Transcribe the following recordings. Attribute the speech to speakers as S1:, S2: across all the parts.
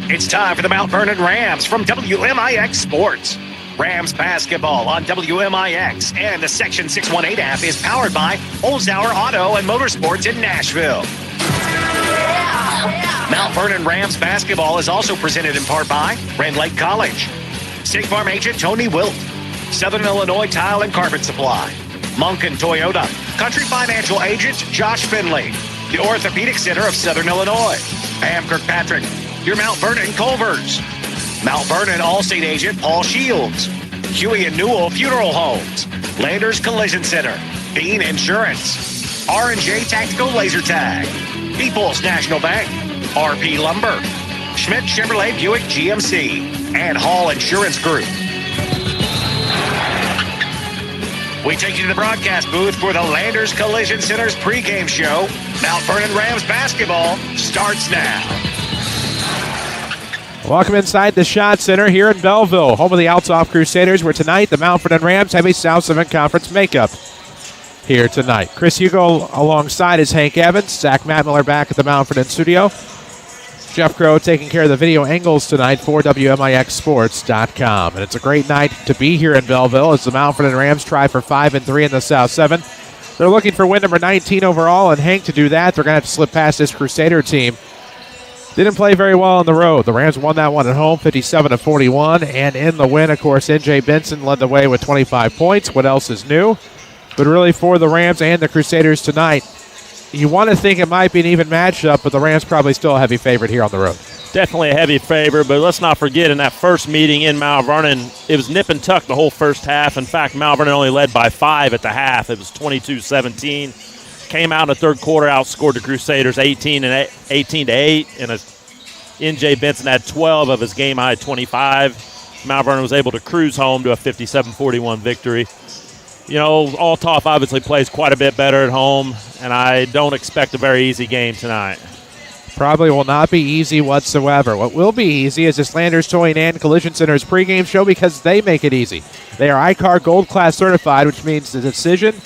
S1: It's time for the Mount Vernon Rams from WMIX Sports. Rams basketball on WMIX and the Section 618 app is powered by Holzhauer Auto and Motorsports in Nashville. Mount Vernon Rams basketball is also presented in part by Rend Lake College, State Farm agent Tony Wilt, Southern Illinois Tile and Carpet Supply, Monk and Toyota, Country Financial agent Josh Finley, the Orthopedic Center of Southern Illinois, Pam Kirkpatrick, your Mount Vernon Culvers, Mount Vernon Allstate agent Paul Shields, Huey and Newell Funeral Homes, Landers Collision Center, Bean Insurance, R&J Tactical Laser Tag, People's National Bank, RP Lumber, Schmidt Chevrolet Buick GMC, and Hall Insurance Group. We take you to the broadcast booth for the Landers Collision Center's pregame show. Mount Vernon Rams basketball starts now.
S2: Welcome inside the Schott Center here in Belleville, home of the Althoff Crusaders, where tonight the Mount Vernon Rams have a South 7 Conference makeup here tonight. Chris Hugo alongside is Hank Evans. Zach Mattmiller back at the Mount Vernon studio. Jeff Crow taking care of the video angles tonight for WMIXSports.com. And it's a great night to be here in Belleville as the Mount Vernon Rams try for 5-3 in the South 7. They're looking for win number 19 overall, and Hank, to do that, they're going to have to slip past this Crusader team. Didn't play very well on the road. The Rams won that one at home, 57-41. And in the win, of course, N.J. Benson led the way with 25 points. What else is new? But really, for the Rams and the Crusaders tonight, you want to think it might be an even matchup, but the Rams probably still a heavy favorite here on the road.
S3: Definitely a heavy favorite, but let's not forget in that first meeting in Mount Vernon, it was nip and tuck the whole first half. In fact, Mount Vernon only led by 5 at the half. It was 22-17. Came out in the third quarter, outscored the Crusaders 18-8, and N.J. Benson had 12 of his game-high 25. Mount Vernon was able to cruise home to a 57-41 victory. You know, Althoff obviously plays quite a bit better at home, and I don't expect a very easy game tonight.
S2: Probably will not be easy whatsoever. What will be easy is this Landers Toy and Collision Center's pregame show because they make it easy. They are ICAR Gold Class certified, which means the decision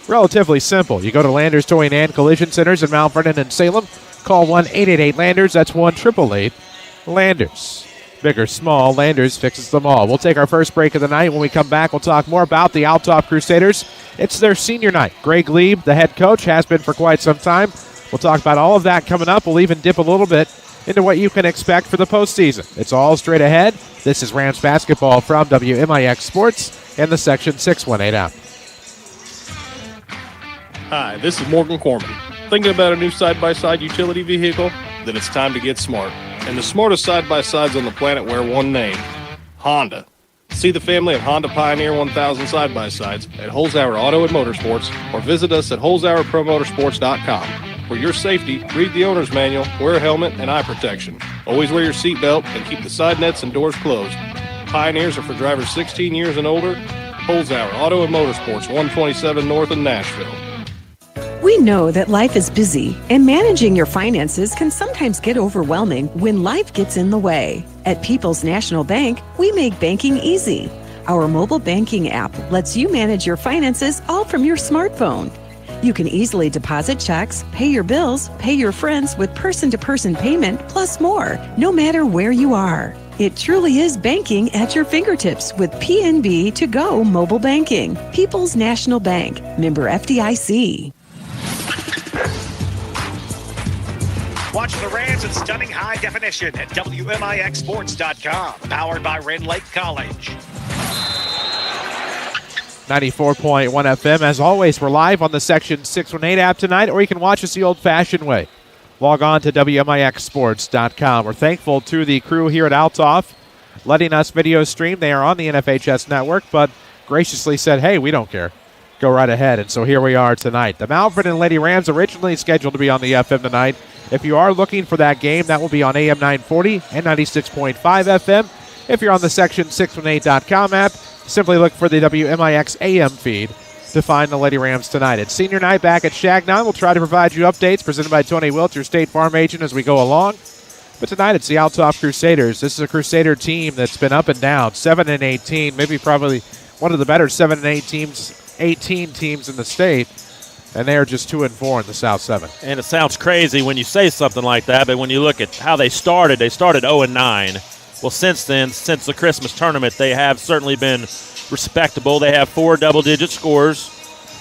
S2: relatively simple. You go to Landers Toy and Collision Centers in Mount Vernon and Salem. Call 1-888-LANDERS. That's 1-888-LANDERS. Big or small, Landers fixes them all. We'll take our first break of the night. When we come back, we'll talk more about the Althoff Crusaders. It's their senior night. Greg Lieb, the head coach, has been for quite some time. We'll talk about all of that coming up. We'll even dip a little bit into what you can expect for the postseason. It's all straight ahead. This is Rams basketball from WMIX Sports and the Section 618 app.
S4: Hi, this is Morgan Corman. Thinking about a new side-by-side utility vehicle? Then it's time to get smart. And the smartest side-by-sides on the planet wear one name, Honda. See the family of Honda Pioneer 1000 side-by-sides at Holzhauer Auto and Motorsports or visit us at HolzhauerProMotorsports.com. For your safety, read the owner's manual, wear a helmet, and eye protection. Always wear your seatbelt and keep the side nets and doors closed. Pioneers are for drivers 16 years and older. Holzhauer Auto and Motorsports, 127 North in Nashville.
S5: We know that life is busy, and managing your finances can sometimes get overwhelming when life gets in the way. At People's National Bank, we make banking easy. Our mobile banking app lets you manage your finances all from your smartphone. You can easily deposit checks, pay your bills, pay your friends with person-to-person payment, plus more, no matter where you are. It truly is banking at your fingertips with PNB To Go mobile banking. People's National Bank, member FDIC.
S1: Watch the Rams in stunning high definition at WMIXSports.com. Powered by Rend Lake College.
S2: 94.1 FM. As always, we're live on the Section 618 app tonight, or you can watch us the old-fashioned way. Log on to WMIXSports.com. We're thankful to the crew here at Althoff letting us video stream. They are on the NFHS network, but graciously said, hey, we don't care. Go right ahead. And so here we are tonight. The Mount Vernon Lady Rams originally scheduled to be on the FM tonight. If you are looking for that game, that will be on AM 940 and 96.5 FM. If you're on the Section618.com app, simply look for the WMIX AM feed to find the Lady Rams tonight. It's senior night back at Shagnon. We'll try to provide you updates presented by Tony Wilt, your State Farm agent, as we go along. But tonight it's the Althoff Crusaders. This is a Crusader team that's been up and down, 7-18, maybe probably one of the better 7-8 teams, 18 teams in the state. and they are just 2-4 in the South 7.
S3: And it sounds crazy when you say something like that, but when you look at how they started 0-9. Well, since then, since the Christmas tournament, they have certainly been respectable. They have 4 double-digit scores.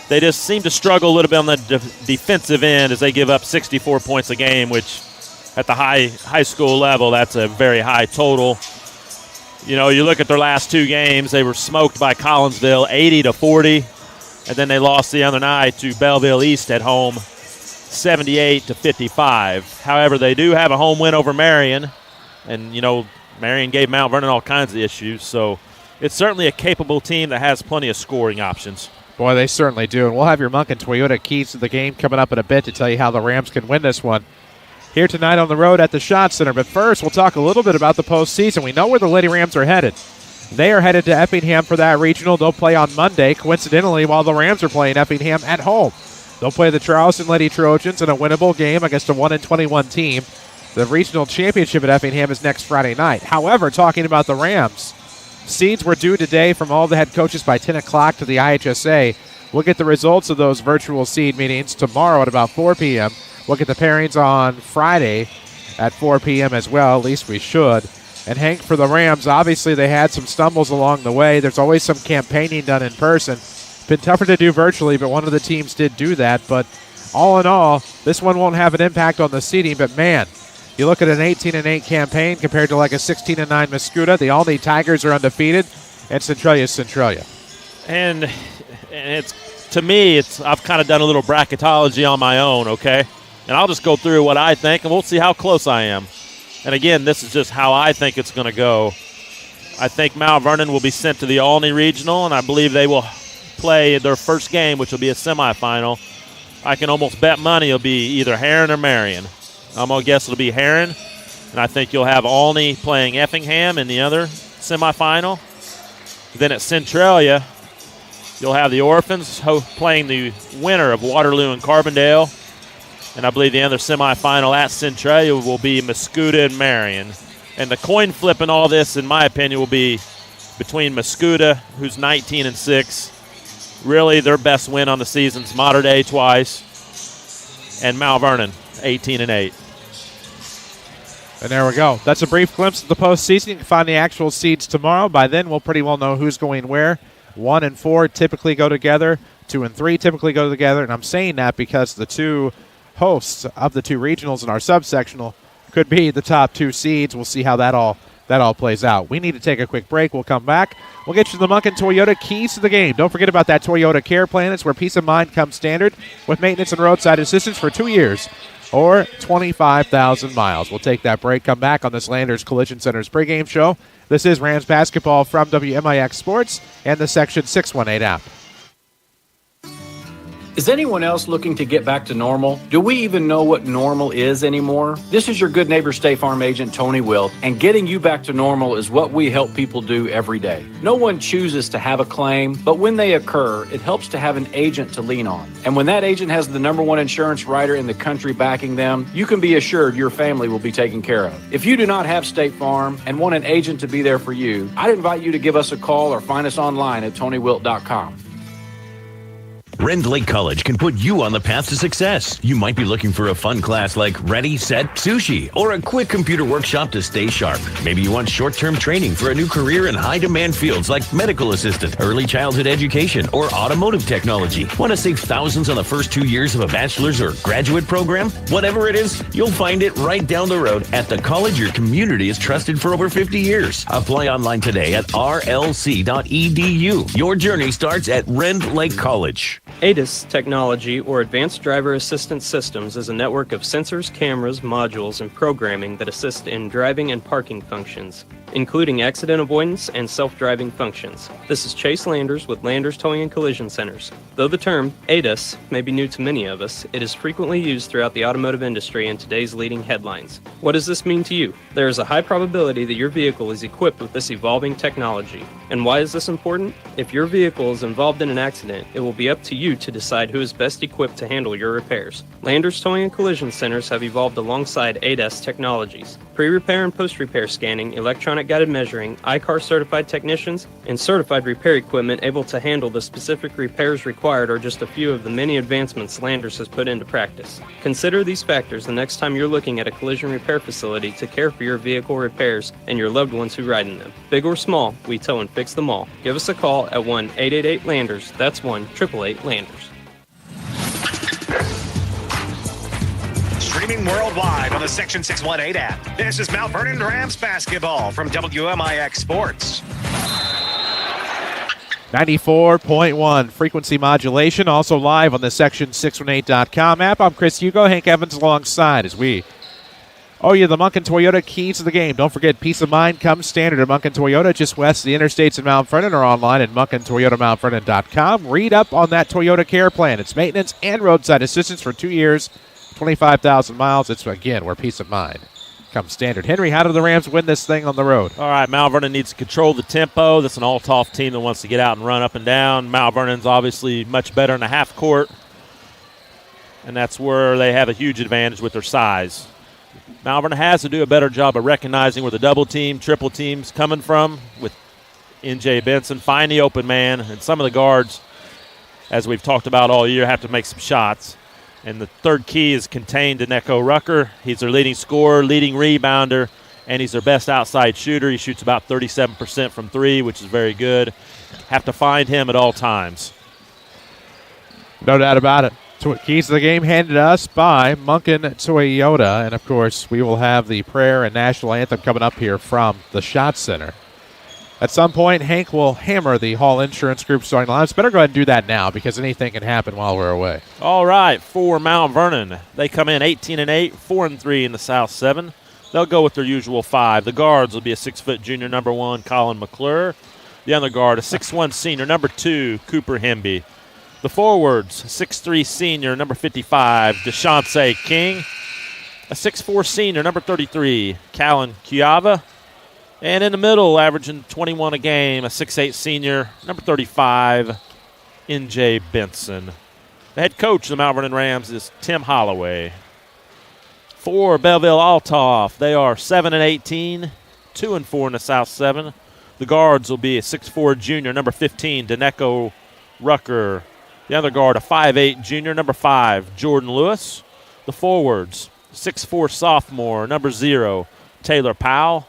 S3: They just seem to struggle a little bit on the defensive end as they give up 64 points a game, which at the high school level, that's a very high total. You know, you look at their last 2 games, they were smoked by Collinsville 80-40, and then they lost the other night to Belleville East at home 78-55. However, they do have a home win over Marion, and, you know, Marion gave Mount Vernon all kinds of issues, so it's certainly a capable team that has plenty of scoring options.
S2: Boy, they certainly do, and we'll have your Monken Toyota keys to the game coming up in a bit to tell you how the Rams can win this one here tonight on the road at the Schott Center. But first, we'll talk a little bit about the postseason. We know where the Lady Rams are headed. They are headed to Effingham for that regional. They'll play on Monday, coincidentally, while the Rams are playing Effingham at home. They'll play the Charleston Lady Trojans in a winnable game against a 1-21 team. The regional championship at Effingham is next Friday night. However, talking about the Rams, seeds were due today from all the head coaches by 10 o'clock to the IHSA. We'll get the results of those virtual seed meetings tomorrow at about 4 p.m. We'll get the pairings on Friday at 4 p.m. as well. At least we should. And Hank, for the Rams, obviously they had some stumbles along the way. There's always some campaigning done in person. Been tougher to do virtually, but one of the teams did do that. But all in all, this one won't have an impact on the seeding. But, man, you look at an 18-8 campaign compared to like a 16-9 Mascoutah. The Albany Tigers are undefeated, and Centralia's Centralia.
S3: And it's, to me, I've kind of done a little bracketology on my own, okay? And I'll just go through what I think, and we'll see how close I am. And, again, this is just how I think it's going to go. I think Mount Vernon will be sent to the Albany Regional, and I believe they will play their first game, which will be a semifinal. I can almost bet money it'll be either Heron or Marion. I'm going to guess it'll be Heron, and I think you'll have Albany playing Effingham in the other semifinal. Then at Centralia, you'll have the Orphans playing the winner of Waterloo and Carbondale. And I believe the other semifinal at Centralia will be Mascoutah and Marion. And the coin flip in all this, in my opinion, will be between Mascoutah, who's 19-6, really their best win on the season's Mater Dei twice, and Mount Vernon, 18-8.
S2: And there we go. That's a brief glimpse of the postseason. You can find the actual seeds tomorrow. By then, we'll pretty well know who's going where. 1 and 4 typically go together. 2 and 3 typically go together. And I'm saying that because the 2 hosts of the 2 regionals in our subsectional could be the top 2 seeds. We'll see how that all plays out. We need to take a quick break. We'll come back. We'll get you the Monken Toyota keys to the game. Don't forget about that Toyota Care Plan. It's where peace of mind comes standard with maintenance and roadside assistance for 2 years or 25,000 miles. We'll take that break. Come back on this Landers Collision Center's pregame show. This is Rams basketball from WMIX Sports and the Section 618 app.
S6: Is anyone else looking to get back to normal? Do we even know what normal is anymore? This is your good neighbor State Farm agent, Tony Wilt, and getting you back to normal is what we help people do every day. No one chooses to have a claim, but when they occur, it helps to have an agent to lean on. And when that agent has the #1 insurance writer in the country backing them, you can be assured your family will be taken care of. If you do not have State Farm and want an agent to be there for you, I'd invite you to give us a call or find us online at TonyWilt.com.
S7: Rend Lake College can put you on the path to success. You might be looking for a fun class like Ready, Set, Sushi, or a quick computer workshop to stay sharp. Maybe you want short-term training for a new career in high-demand fields like medical assistant, early childhood education, or automotive technology. Want to save thousands on the first 2 years of a bachelor's or graduate program? Whatever it is, you'll find it right down the road at the college your community has trusted for over 50 years. Apply online today at rlc.edu. Your journey starts at Rend Lake College.
S8: ADAS technology, or Advanced Driver Assistance Systems, is a network of sensors, cameras, modules, and programming that assist in driving and parking functions, including accident avoidance and self-driving functions. This is Chase Landers with Landers Towing and Collision Centers. Though the term ADAS may be new to many of us, it is frequently used throughout the automotive industry in today's leading headlines. What does this mean to you? There is a high probability that your vehicle is equipped with this evolving technology. And why is this important? If your vehicle is involved in an accident, it will be up to you to decide who is best equipped to handle your repairs. Landers Towing and Collision Centers have evolved alongside ADAS technologies. Pre-repair and post-repair scanning, electronic guided measuring, ICAR certified technicians, and certified repair equipment able to handle the specific repairs required are just a few of the many advancements Landers has put into practice. Consider these factors the next time you're looking at a collision repair facility to care for your vehicle repairs and your loved ones who ride in them. Big or small, we tow and fix them all. Give us a call at 1-888-LANDERS. That's 1-888-LANDERS.
S1: Streaming worldwide on the Section 618 app. This is Mount Vernon Rams basketball from WMIX Sports.
S2: 94.1 frequency modulation, also live on the Section618.com app. I'm Chris Hugo, Hank Evans alongside as we owe you the Munkin Toyota keys to the game. Don't forget, peace of mind comes standard at Munkin Toyota, just west of the interstates in Mount Vernon, or online at munkintoyotamountvernon.com. Read up on that Toyota Care Plan. It's maintenance and roadside assistance for 2 years, 25,000 miles. It's, again, where peace of mind comes standard. Henry, how do the Rams win this thing on the road?
S3: All right, Mount Vernon needs to control the tempo. That's an Althoff team that wants to get out and run up and down. Mount Vernon's obviously much better in the half court, and that's where they have a huge advantage with their size. Mount Vernon has to do a better job of recognizing where the double team, triple team's coming from with N.J. Benson. Find the open man, and some of the guards, as we've talked about all year, have to make some shots. And the third key is contained to Neko Rucker. He's their leading scorer, leading rebounder, and he's their best outside shooter. He shoots about 37% from three, which is very good. Have to find him at all times.
S2: No doubt about it. Keys to the game handed to us by Munkin Toyota. And, of course, we will have the prayer and national anthem coming up here from the Shot Center. At some point, Hank will hammer the Hall Insurance Group starting lines. Better go ahead and do that now because anything can happen while we're away.
S3: All right, for Mount Vernon, they come in 18-8, 4-3 in the South 7. They'll go with their usual five. The guards will be a 6-foot junior, number 1, Colin McClure. The other guard, a 6'1 senior, number 2, Cooper Hemby. The forwards, 6'3 senior, number 55, DeShonce King. A 6'4 senior, number 33, Callan Chiava. And in the middle, averaging 21 a game, a 6'8 senior, number 35, N.J. Benson. The head coach of the Mount Vernon Rams is Tim Holloway. For Belleville Althoff, they are 7-18, 2-4 in the South 7. The guards will be a 6'4 junior, number 15, Daneko Rucker. The other guard, a 5'8 junior, number 5, Jordan Lewis. The forwards, 6'4 sophomore, number 0, Taylor Powell.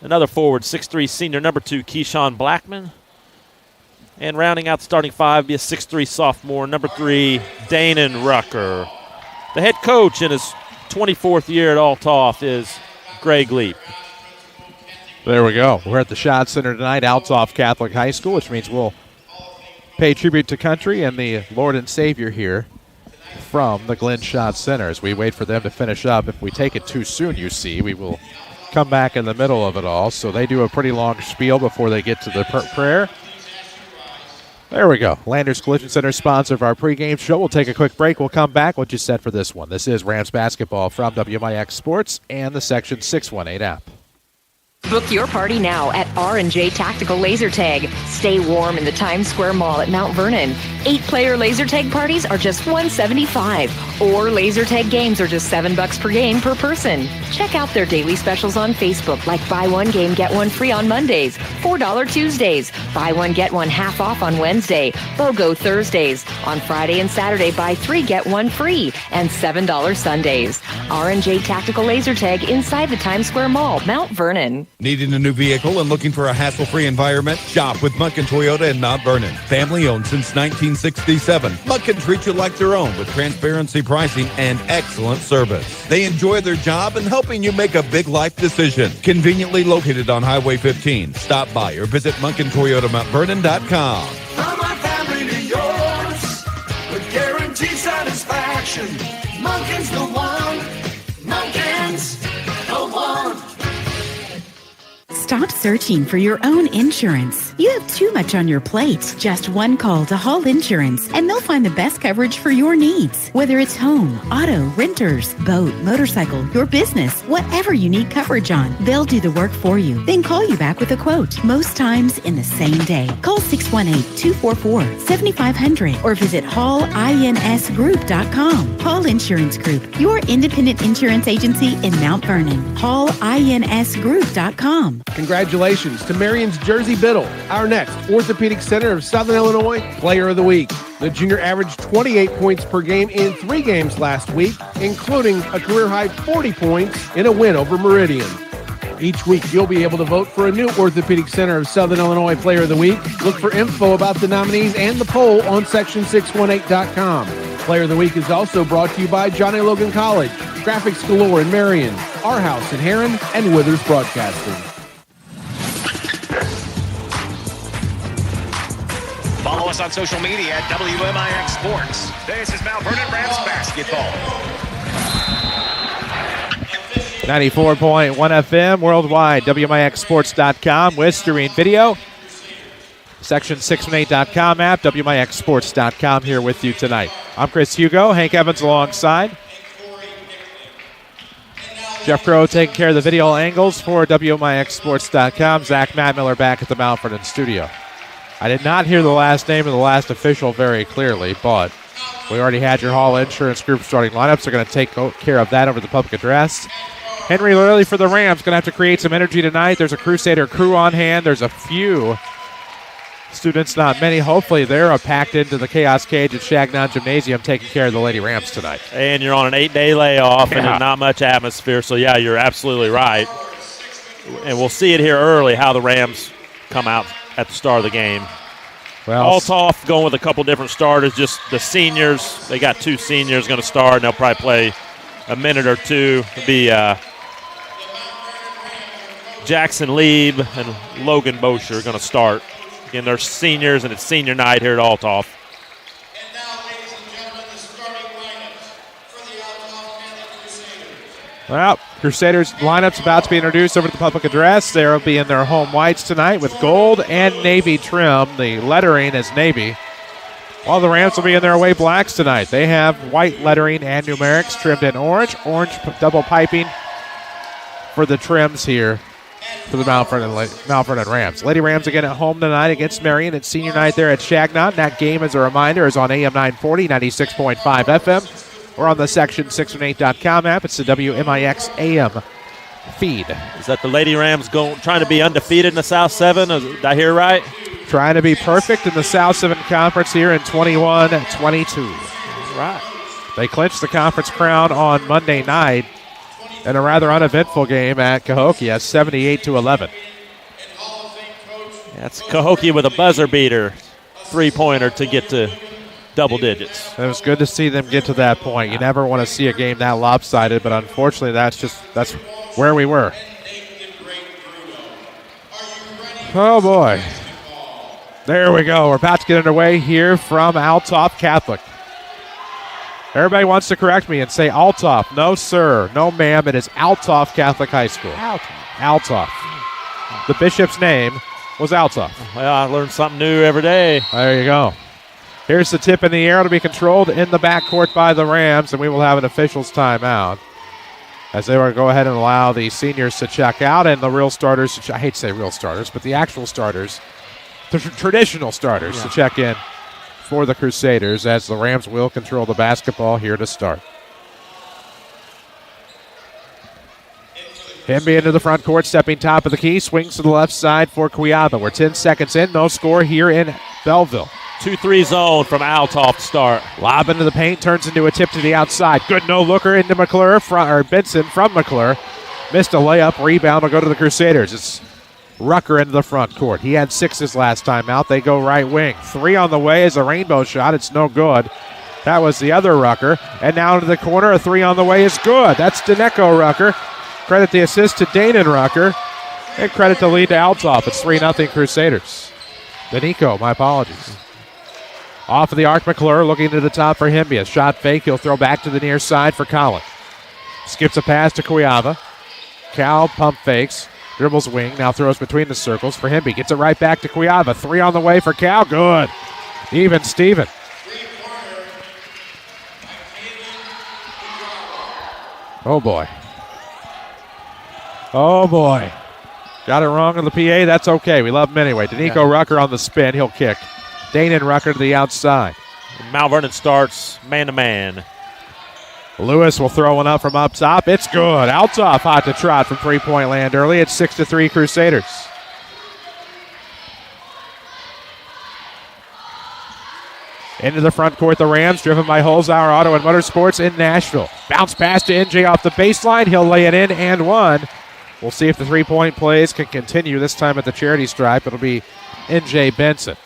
S3: Another forward, 6'3 senior, number 2, Keyshawn Blackman. And rounding out the starting five, be a 6'3 sophomore, number 3, Danon Rucker. The head coach in his 24th year at Althoff is Greg Leap.
S2: There we go. We're at the Shot Center tonight, Althoff Catholic High School, which means we'll pay tribute to country and the Lord and Savior here from the Glenn Shot Center as we wait for them to finish up. If we take it too soon, you see, we will come back in the middle of it all. So they do a pretty long spiel before they get to the prayer. There we go. Landers Collision Center, sponsor of our pregame show. We'll take a quick break. We'll come back. What you set for this one? This is Rams basketball from WMIX Sports and the Section 618 app.
S9: Book your party now at R&J Tactical Laser Tag. Stay warm in the Times Square Mall at Mount Vernon. 8-player laser tag parties are just $175, or laser tag games are just $7 per game per person. Check out their daily specials on Facebook, like buy one game, get one free on Mondays, $4 Tuesdays, buy one, get one half off on Wednesday, BOGO Thursdays. On Friday and Saturday, buy 3, get one free, and $7 Sundays. R&J Tactical Laser Tag inside the Times Square Mall, Mount Vernon.
S10: Needing a new vehicle and looking for a hassle-free environment? Shop with Munkin Toyota in Mount Vernon. Family-owned since 1967. Munkin treats you like their own with transparency pricing and excellent service. They enjoy their job and helping you make a big life decision. Conveniently located on Highway 15. Stop by or visit MunkinToyotaMountVernon.com.
S11: From our family to yours, with guaranteed satisfaction. Munkin's the one. Munkin's the one.
S12: Stop searching for your own insurance. You have too much on your plate. Just one call to Hall Insurance, and they'll find the best coverage for your needs. Whether it's home, auto, renters, boat, motorcycle, your business, whatever you need coverage on, they'll do the work for you. Then call you back with a quote, most times in the same day. Call 618-244-7500 or visit hallinsgroup.com. Hall Insurance Group, your independent insurance agency in Mount Vernon. hallinsgroup.com.
S13: Congratulations to Marion's Jersey Biddle, our next Orthopedic Center of Southern Illinois Player of the Week. The junior averaged 28 points per game in 3 games last week, including a career-high 40 points in a win over Meridian. Each week, you'll be able to vote for a new Orthopedic Center of Southern Illinois Player of the Week. Look for info about the nominees and the poll on section618.com. Player of the Week is also brought to you by Johnny Logan College, Graphics Galore in Marion, Our House in Heron, and Withers Broadcasting.
S1: Follow us on social media at WMIX Sports. This is Mount Vernon Rams basketball.
S2: 94.1 FM, worldwide, WMIXsports.com with streaming video. Section618.com app, WMIXsports.com here with you tonight. I'm Chris Hugo, Hank Evans alongside. Jeff Crow taking care of the video angles for WMIXsports.com. Zach Matt Miller back at the Mount Vernon studio. I did not hear the last name of the last official very clearly, but we already had your Hall Insurance Group starting lineups. They're going to take care of that over the public address. Henry Lilly for the Rams going to have to create some energy tonight. There's a Crusader crew on hand. There's a few students, not many. Hopefully they're packed into the Chaos Cage at Shagnon Gymnasium taking care of the Lady Rams tonight.
S3: And you're on an 8-day layoff and not much atmosphere, so yeah, you're absolutely right. And we'll see it here early how the Rams come out at the start of the game.
S2: Well,
S3: Althoff going with a couple different starters, just the seniors. They got 2 seniors going to start, and they'll probably play a minute or two. It'll be Jackson Lieb and Logan Bosher are going to start. Again, they're seniors, and it's senior night here at Althoff.
S2: Well, Crusaders lineups about to be introduced over the public address. They'll be in their home whites tonight with gold and navy trim. The lettering is navy. While the Rams will be in their away blacks tonight. They have white lettering and numerics trimmed in orange. Orange double piping for the trims here for the Mount Vernon Rams. Lady Rams again at home tonight against Marion. It's senior night there at Shagnon. That game, as a reminder, is on AM 940, 96.5 FM. Or on the Section618.com app. It's the WMIX AM feed.
S3: Is that the Lady Rams trying to be undefeated in the South 7? Did I hear right?
S2: Trying to be perfect in the South 7 Conference here in 21-22.
S3: Right.
S2: They clinched the conference crown on Monday night in a rather uneventful game at Cahokia, 78-11.
S3: That's Cahokia with a buzzer beater, 3-pointer to get to double digits.
S2: It was good to see them get to that point. You never want to see a game that lopsided, but unfortunately that's where we were. Oh boy. There we go. We're about to get underway here from Althoff Catholic. Everybody wants to correct me and say Althoff. No, sir. No, ma'am. It is Althoff Catholic High School. Althoff. The bishop's name was Althoff.
S3: Well, I learn something new every day.
S2: There you go. Here's the tip in the air to be controlled in the backcourt by the Rams, and we will have an official's timeout as they will go ahead and allow the seniors to check out and the real starters, I hate to say real starters, but the actual starters, the traditional starters to check in for the Crusaders as the Rams will control the basketball here to start. Hemby into the front court, stepping top of the key, swings to the left side for Cuyaba. We're 10 seconds in, no score here in Belleville.
S3: 2-3 zone from Althoff to start.
S2: Lob into the paint, turns into a tip to the outside. Good no-looker into McClure, Benson from McClure. Missed a layup, rebound will go to the Crusaders. It's Rucker into the front court. He had 6 his last time out. They go right wing. 3 on the way is a rainbow shot. It's no good. That was the other Rucker. And now into the corner, a 3 on the way is good. That's Daneco Rucker. Credit the assist to Danon Rucker. And credit the lead to Althoff. It's 3-0 Crusaders. Daneco, my apologies. Off of the arc, McClure looking to the top for Hemby. A shot fake. He'll throw back to the near side for Collin. Skips a pass to Cuyaba. Cal pump fakes. Dribbles wing, now throws between the circles for Hemby. Gets it right back to Cuiava. 3 on the way for Cal. Good. Even Steven. Oh, boy. Oh, boy. Got it wrong on the PA. That's okay. We love him anyway. Danico Rucker on the spin. He'll kick. Danon Rucker to the outside.
S3: Mount Vernon starts man-to-man.
S2: Lewis will throw one up from up top. It's good. Althoff hot to trot from three-point land early. It's 6-3 Crusaders. Into the front court, the Rams, driven by Holzhauer Auto and Motorsports in Nashville. Bounce pass to NJ off the baseline. He'll lay it in and one. We'll see if the three-point plays can continue, this time at the charity stripe. It'll be NJ Benson.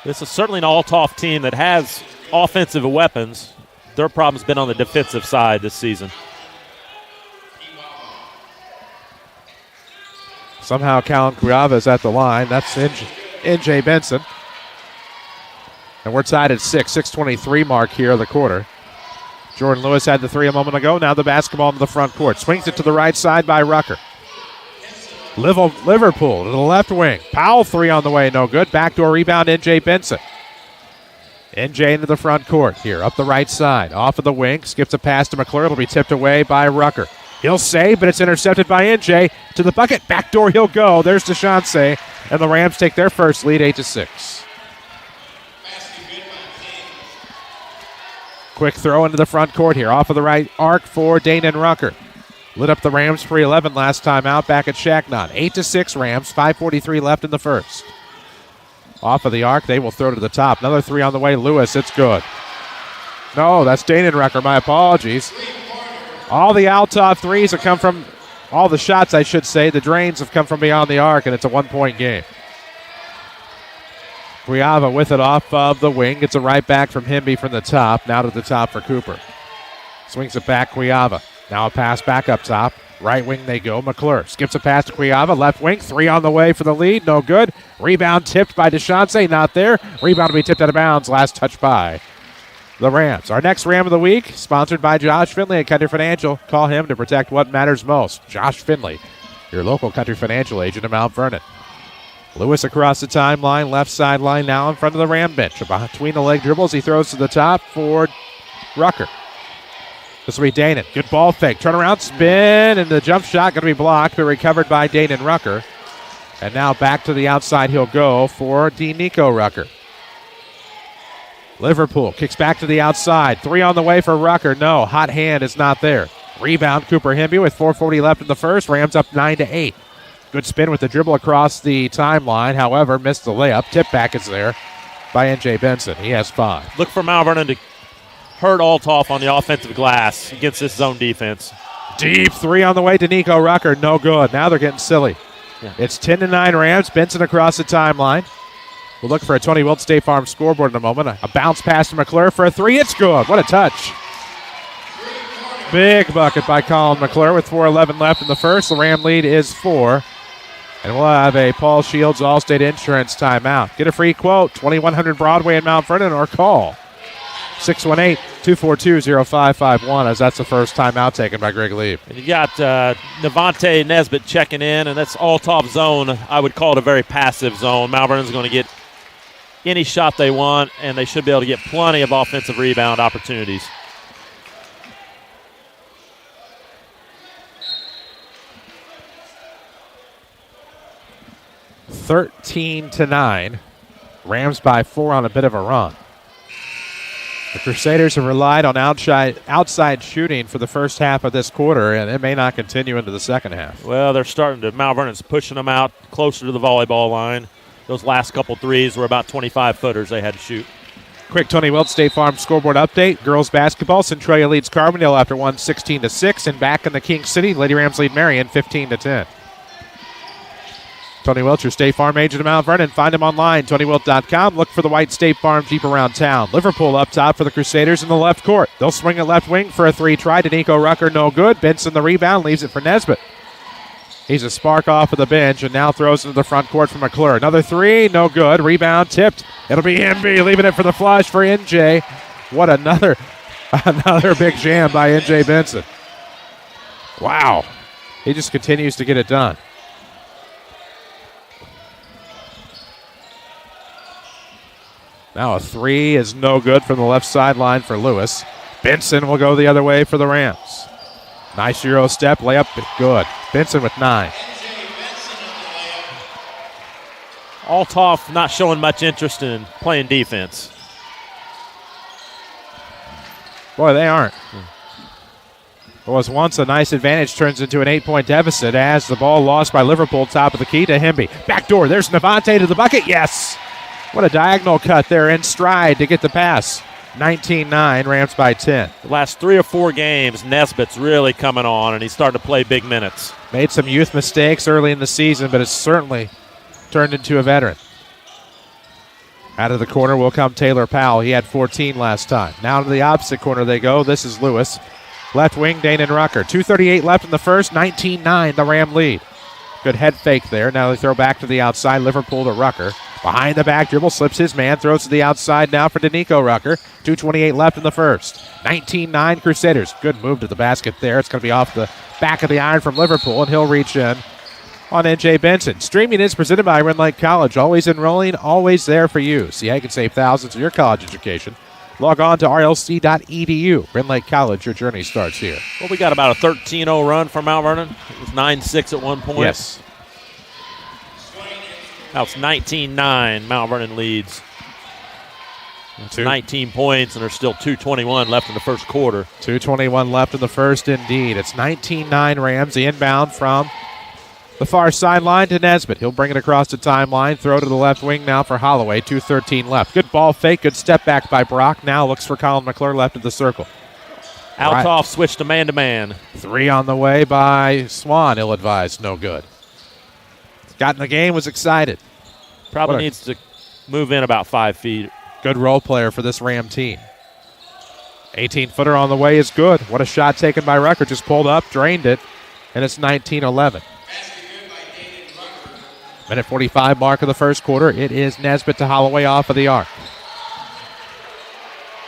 S3: This is certainly an Althoff team that has offensive weapons. Their problem's been on the defensive side this season.
S2: Somehow Callan Cuiava is at the line. That's NJ Benson. And we're tied at 6:23 mark here of the quarter. Jordan Lewis had the three a moment ago. Now the basketball into the front court. Swings it to the right side by Rucker. Liverpool to the left wing. Powell 3 on the way, no good. Backdoor rebound, NJ Benson. NJ into the front court here, up the right side. Off of the wing, skips a pass to McClure. It'll be tipped away by Rucker. He'll save, but it's intercepted by NJ. To the bucket, backdoor he'll go. There's DeShonce, and the Rams take their first lead, 8-6. Quick throw into the front court here, off of the right arc for Danon Rucker. Lit up the Rams for 11 last time out back at Shacknot. 8-6 Rams, 5:43 left in the first. Off of the arc, they will throw to the top. Another 3 on the way, Lewis, it's good. No, that's Danon Rucker, my apologies. All the Althoff threes have come from, all the shots I should say, the drains have come from beyond the arc, and it's a one-point game. Cuiava with it off of the wing. Gets it right back from Hemby from the top. Now to the top for Cooper. Swings it back, Cuiava. Now a pass back up top. Right wing they go. McClure skips a pass to Cuiava. Left wing, 3 on the way for the lead. No good. Rebound tipped by DeShonce. Not there. Rebound to be tipped out of bounds. Last touch by the Rams. Our next Ram of the week, sponsored by Josh Finley at Country Financial. Call him to protect what matters most. Josh Finley, your local Country Financial agent in Mount Vernon. Lewis across the timeline, left sideline now in front of the Ram bench. Between the leg dribbles, he throws to the top for Rucker. This will be Danon. Good ball fake. Turnaround, spin, and the jump shot going to be blocked, but recovered by Danon Rucker. And now back to the outside he'll go for Danico Rucker. Liverpool kicks back to the outside. 3 on the way for Rucker. No, hot hand is not there. Rebound, Cooper Hemby with 4:40 left in the first. Rams up 9-8. Good spin with the dribble across the timeline. However, missed the layup. Tip back is there by NJ Benson. He has 5.
S3: Look for Mount Vernon to hurt Althoff on the offensive glass against this zone defense.
S2: Deep 3 on the way to Danico Rucker. No good. Now they're getting silly.
S3: Yeah.
S2: It's 10-9 Rams. Benson across the timeline. We'll look for a Tony Wilt State Farm scoreboard in a moment. A bounce pass to McClure for a 3. It's good. What a touch. Big bucket by Colin McClure with 4:11 left in the first. The Ram lead is 4. And we'll have a Paul Shields Allstate Insurance timeout. Get a free quote, 2100 Broadway in Mount Vernon, or call 618-242-0551, as that's the first timeout taken by Greg Lee.
S3: And you got Navante Nesbitt checking in, and that's Althoff zone. I would call it a very passive zone. Mount Vernon's going to get any shot they want, and they should be able to get plenty of offensive rebound opportunities.
S2: (13-9). Rams by 4 on a bit of a run. The Crusaders have relied on outside shooting for the first half of this quarter, and it may not continue into the second half.
S3: Well, they're starting to. Mount Vernon's pushing them out closer to the volleyball line. Those last couple threes were about 25-footers they had to shoot.
S2: Quick Tony Wilt State Farm scoreboard update. Girls basketball, Centralia leads Carbondale after one 16-6, and back in the King City, Lady Rams lead Marion 15-10. Tony Wilt, your State Farm agent in Mount Vernon. Find him online, TonyWilt.com. Look for the white State Farm Jeep around town. Liverpool up top for the Crusaders in the left court. They'll swing it left wing for a 3. Try to Danico Rucker, no good. Benson the rebound, leaves it for Nesbitt. He's a spark off of the bench and now throws into the front court for McClure. Another 3, no good. Rebound tipped. It'll be MB leaving it for the flush for NJ. What another big jam by NJ Benson. Wow. He just continues to get it done. Now a three is no good from the left sideline for Lewis. Benson will go the other way for the Rams. Nice Euro step, layup, good. Benson with 9.
S3: Althoff not showing much interest in playing defense.
S2: Boy, they aren't. What was once a nice advantage turns into an 8-point deficit as the ball lost by Liverpool, top of the key to Hemby. Backdoor, there's Navante to the bucket, yes! What a diagonal cut there in stride to get the pass. 19-9, Rams by 10.
S3: The last 3 or 4 games, Nesbitt's really coming on, and he's starting to play big minutes.
S2: Made some youth mistakes early in the season, but has certainly turned into a veteran. Out of the corner will come Taylor Powell. He had 14 last time. Now to the opposite corner they go. This is Lewis. Left wing, Danon Rucker. 2:38 left in the first, 19-9, the Ram lead. Good head fake there. Now they throw back to the outside. Liverpool to Rucker. Behind the back dribble, slips his man, throws to the outside now for Danico Rucker. 2:28 left in the first. 19-9 Crusaders. Good move to the basket there. It's going to be off the back of the iron from Liverpool, and he'll reach in on N.J. Benson. Streaming is presented by Rend Lake College. Always enrolling, always there for you. See how you can save thousands on your college education. Log on to rlc.edu. Rend Lake College, your journey starts here.
S3: Well, we got about a 13-0 run for Mount Vernon. It was 9-6 at one point.
S2: Yes.
S3: Now it's 19-9. Mount Vernon leads. It's 19 points, and there's still 2:21 left in the first quarter.
S2: 2:21 left in the first, indeed. It's 19-9 Rams. The inbound from the far sideline to Nesbitt. He'll bring it across the timeline. Throw to the left wing now for Holloway. 2:13 left. Good ball fake. Good step back by Brock. Now looks for Colin McClure left of the circle.
S3: Althoff switched to man-to-man.
S2: 3 on the way by Swan. Ill-advised. No good. Got in the game. Was excited.
S3: Probably needs to move in about 5 feet.
S2: Good role player for this Ram team. 18-footer on the way is good. What a shot taken by Rucker. Just pulled up, drained it, and it's 19-11. Minute 45 mark of the first quarter. It is Nesbitt to Holloway off of the arc.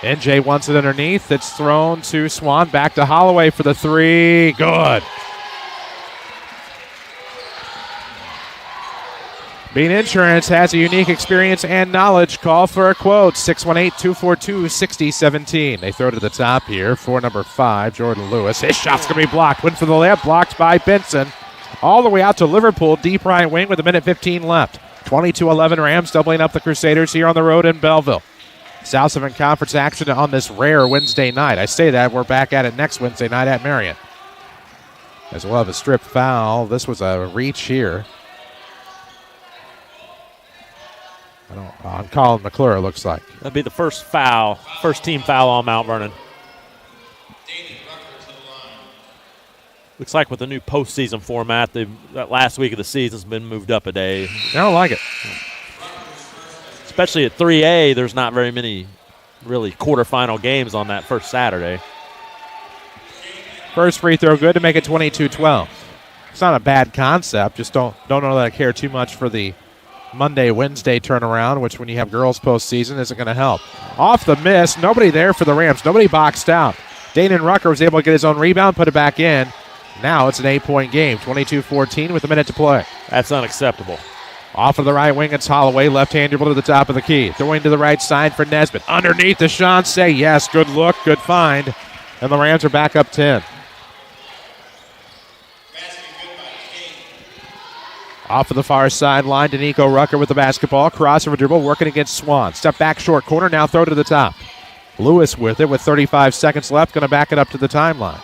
S2: NJ wants it underneath. It's thrown to Swan. Back to Holloway for the 3. Good. Bean Insurance has a unique experience and knowledge. Call for a quote, 618-242-6017. They throw to the top here for number 5, Jordan Lewis. His shot's going to be blocked. Went for the layup, blocked by Benson. All the way out to Liverpool, deep right wing with a minute 15 left. 22-11 Rams doubling up the Crusaders here on the road in Belleville. South 7 Conference action on this rare Wednesday night. I say that, we're back at it next Wednesday night at Marion. As we'll have a strip foul. This was a reach here. On Colin McClure, it looks like.
S3: That'd be the first foul, first team foul on Mount Vernon. Looks like with the new postseason format, that last week of the season's been moved up a day.
S2: I don't like it.
S3: Especially at 3A, there's not very many really quarterfinal games on that first Saturday.
S2: First free throw good to make it 22-12. It's not a bad concept, just don't know that I care too much for the Monday, Wednesday turnaround, which when you have girls postseason isn't going to help. Off the miss, nobody there for the Rams. Nobody boxed out. Danon Rucker was able to get his own rebound, put it back in. Now it's an 8-point game, 22-14 with a minute to play.
S3: That's unacceptable.
S2: Off of the right wing, it's Holloway. Left-hand dribble to the top of the key. Throwing to the right side for Nesbitt. Underneath the Say yes, good look, good find. And the Rams are back up 10. Off of the far sideline, Danico Rucker with the basketball. Crossover dribble, working against Swan. Step back, short corner, now throw to the top. Lewis with it with 35 seconds left, going to back it up to the timeline.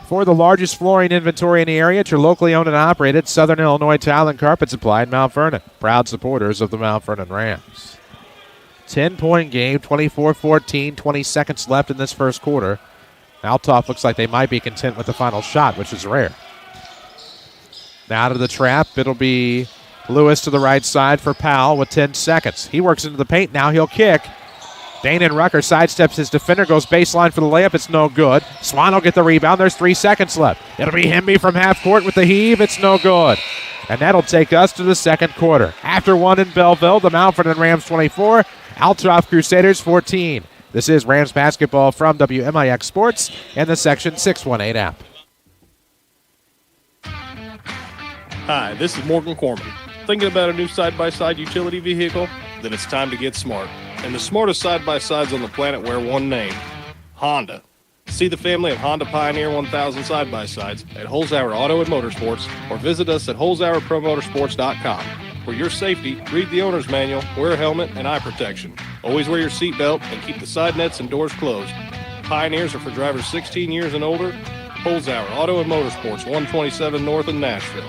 S2: For the largest flooring inventory in the area, it's your locally owned and operated Southern Illinois Tile and Carpet Supply in Mount Vernon. Proud supporters of the Mount Vernon Rams. 10-point game, 24-14, 20 seconds left in this first quarter. Althoff looks like they might be content with the final shot, which is rare. Now out of the trap, it'll be Lewis to the right side for Powell with 10 seconds. He works into the paint, now he'll kick. Danon Rucker sidesteps his defender, goes baseline for the layup, it's no good. Swan will get the rebound, there's 3 seconds left. It'll be Hemby from half court with the heave, it's no good. And that'll take us to the second quarter. After 1 in Belleville, the Mount Vernon Rams 24, Althoff Crusaders 14. This is Rams basketball from WMIX Sports and the Section 618 app.
S4: Hi, this is Morgan Corman. Thinking about a new side-by-side utility vehicle? Then it's time to get smart. And the smartest side-by-sides on the planet wear one name, Honda. See the family of Honda Pioneer 1000 side-by-sides at Holzhauer Auto and Motorsports or visit us at holzhauerpromotorsports.com. For your safety, read the owner's manual, wear a helmet, and eye protection. Always wear your seatbelt and keep the side nets and doors closed. Pioneers are for drivers 16 years and older. Holzhauer Auto and Motorsports, 127 North in Nashville.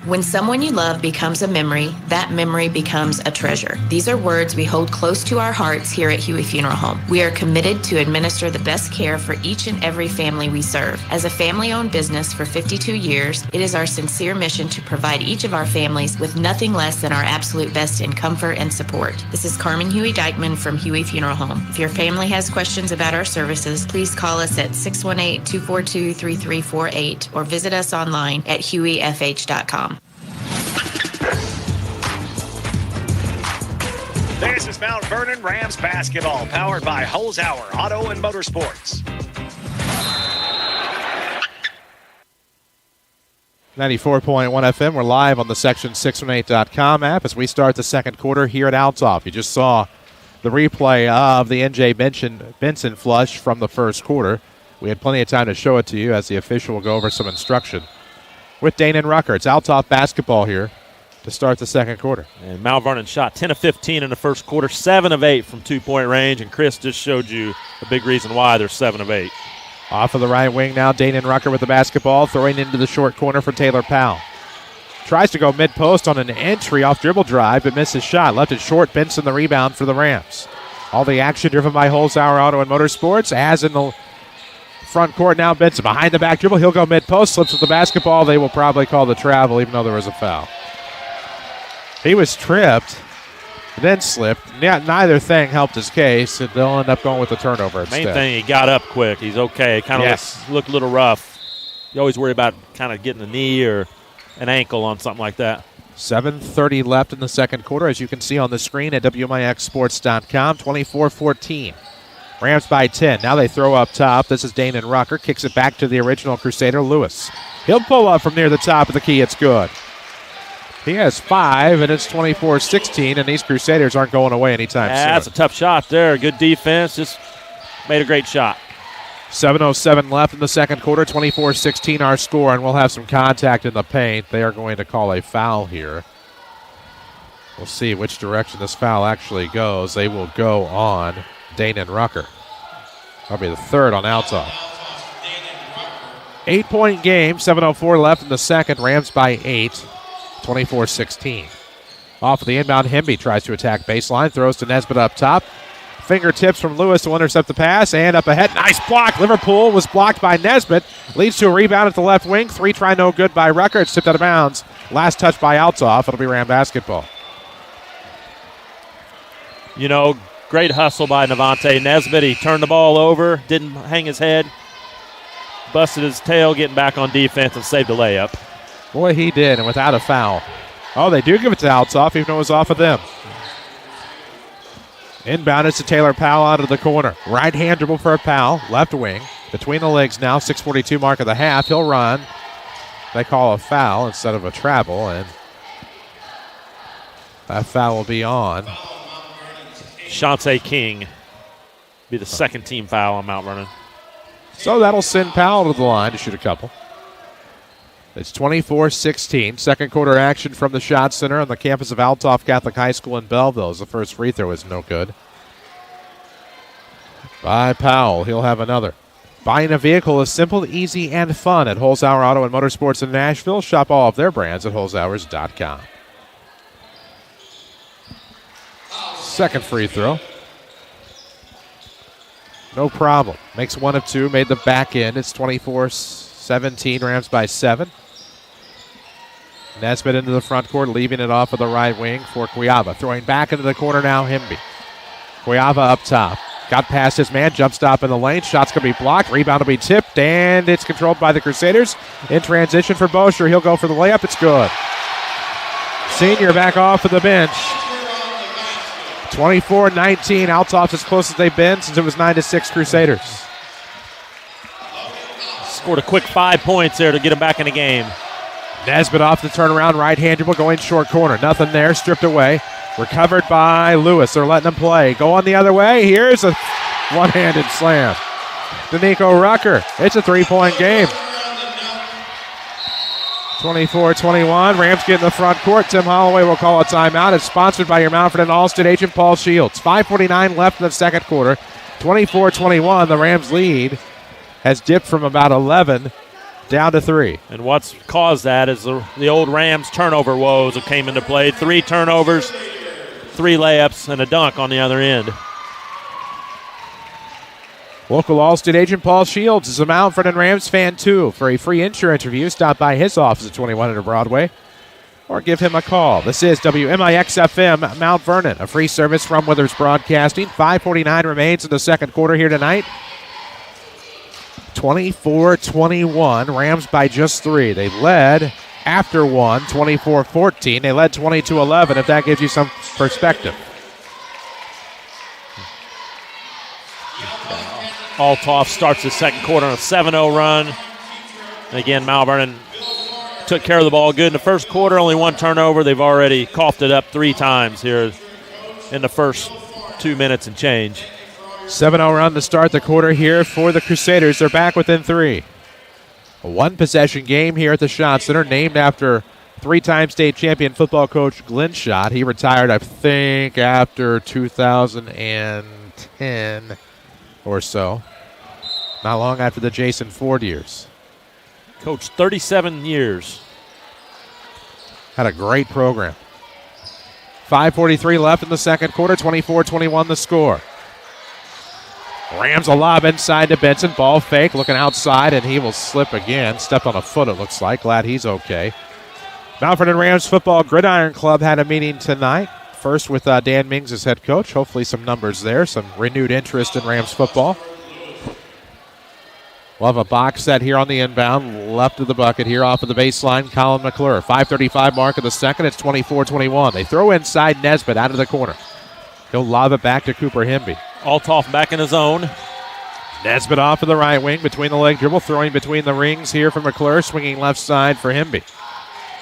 S14: When someone you love becomes a memory, that memory becomes a treasure. These are words we hold close to our hearts here at Huey Funeral Home. We are committed to administer the best care for each and every family we serve. As a family-owned business for 52 years, it is our sincere mission to provide each of our families with nothing less than our absolute best in comfort and support. This is Carmen Huey Dykeman from Huey Funeral Home. If your family has questions about our services, please call us at 618-242-3348 or visit us online at hueyfh.com.
S1: This is Mount Vernon Rams basketball, powered by Holzhauer Auto and Motorsports.
S2: 94.1 FM. We're live on the Section618.com app as we start the second quarter here at Althoff. You just saw the replay of the N.J. Benson flush from the first quarter. We had plenty of time to show it to you as the official will go over some instruction with Dane and Rucker. It's Althoff basketball here to start the second quarter.
S3: And Mount Vernon shot 10 of 15 in the first quarter, 7 of 8 from two-point range, and Chris just showed you a big reason why they're 7 of 8.
S2: Off of the right wing now, Dane and Rucker with the basketball, throwing into the short corner for Taylor Powell. Tries to go mid-post on an entry off dribble drive, but misses shot. Left it short. Benson the rebound for the Rams. All the action driven by Holzhauer Auto and Motorsports, as in the front court now. Benson behind the back dribble. He'll go mid-post, slips with the basketball. They will probably call the travel, even though there was a foul. He was tripped, then slipped. Neither thing helped his case, and they'll end up going with the turnover instead.
S3: Main thing, he got up quick. He's okay. Kind of looked a little rough. You always worry about kind of getting a knee or an ankle on something like that.
S2: 7:30 left in the second quarter, as you can see on the screen at WMIXsports.com, 24-14. Rams by 10. Now they throw up top. This is Dane and Rucker. Kicks it back to the original Crusader, Lewis. He'll pull up from near the top of the key. It's good. He has 5, and it's 24-16, and these Crusaders aren't going away anytime soon.
S3: That's a tough shot there. Good defense. Just made a great shot.
S2: 7:07 left in the second quarter, 24-16 our score, and we'll have some contact in the paint. They are going to call a foul here. We'll see which direction this foul actually goes. They will go on Dane and Rucker. That'll be the third on Althoff. 8-point game, 7:04 left in the second. Rams by 8. 24-16. Off of the inbound, Hemby tries to attack baseline, throws to Nesbitt up top. Fingertips from Lewis to intercept the pass, and up ahead. Nice block. Liverpool was blocked by Nesbitt. Leads to a rebound at the left wing. 3 try no good by Rucker. It's tipped out of bounds. Last touch by Althoff. It'll be Ram basketball.
S3: You know, great hustle by Navante Nesbitt. He turned the ball over, didn't hang his head, busted his tail getting back on defense and saved a layup.
S2: Boy, he did, and without a foul. Oh, they do give it to Althoff, even though it was off of them. Inbound is to Taylor Powell out of the corner. Right hand dribble for Powell, left wing. Between the legs now, 6:42 mark of the half. He'll run. They call a foul instead of a travel, and that foul will be on
S3: Shante King. Be the second team foul on Mount Vernon.
S2: So that'll send Powell to the line to shoot a couple. It's 24-16. Second quarter action from the Shot Center on the campus of Althoff Catholic High School in Belleville. The first free throw is no good. By Powell, he'll have another. Buying a vehicle is simple, easy, and fun at Holzhauer Auto and Motorsports in Nashville. Shop all of their brands at holzhauers.com. Second free throw. No problem. Makes 1 of 2. Made the back end. It's 24-17. Rams by 7. Nesbitt into the front court, leaving it off of the right wing for Cuiava. Throwing back into the corner now, Hemby. Cuiava up top. Got past his man, jump stop in the lane. Shot's going to be blocked. Rebound will be tipped, and it's controlled by the Crusaders. In transition for Bosher. He'll go for the layup. It's good. Senior back off of the bench. 24-19. Althoff as close as they've been since it was 9-6 Crusaders.
S3: Scored a quick 5 points there to get him back in the game.
S2: Nesbitt off the turnaround, right-hand dribble, going short corner. Nothing there, stripped away. Recovered by Lewis. They're letting him play. Going the other way. Here's a one-handed slam. Danico Rucker. It's a three-point game. 24-21. Rams get in the front court. Tim Holloway will call a timeout. It's sponsored by your Mount Vernon All-State agent, Paul Shields. 5:49 left in the second quarter. 24-21. The Rams lead has dipped from about 11 down to 3.
S3: And what's caused that is the old Rams turnover woes that came into play. 3 turnovers, 3 layups, and a dunk on the other end.
S2: Local All-State agent Paul Shields is a Mount Vernon Rams fan, too. For a free insurance review, stop by his office at 2100 Broadway or give him a call. This is WMIX-FM Mount Vernon, a free service from Withers Broadcasting. 5:49 remains in the second quarter here tonight. 24-21, Rams by just 3. They led after 1, 24-14. They led 22-11, if that gives you some perspective.
S3: Althoff starts the second quarter on a 7-0 run. And again, Mount Vernon took care of the ball good in the first quarter. Only 1 turnover. They've already coughed it up 3 times here in the first 2 minutes and change.
S2: 7-0 run to start the quarter here for the Crusaders. They're back within 3. A one-possession game here at the Schott Center, named after 3-time state champion football coach Glenn Schott. He retired, I think, after 2010 or so. Not long after the Jason Ford years.
S3: Coached 37 years.
S2: Had a great program. 5:43 left in the second quarter, 24-21 the score. Rams a lob inside to Benson. Ball fake, looking outside, and he will slip again. Stepped on a foot, it looks like. Glad he's okay. Mount Vernon Rams Football Gridiron Club had a meeting tonight. First with Dan Mings as head coach. Hopefully some numbers there, some renewed interest in Rams football. We'll have a box set here on the inbound, left of the bucket here off of the baseline. Colin McClure, 5:35 mark of the second. It's 24-21. They throw inside Nesbitt out of the corner. He'll lob it back to Cooper Hemby.
S3: Althoff back in his own.
S2: Nesbitt off of the right wing, between the leg dribble, throwing between the rings here for McClure, swinging left side for Hemby.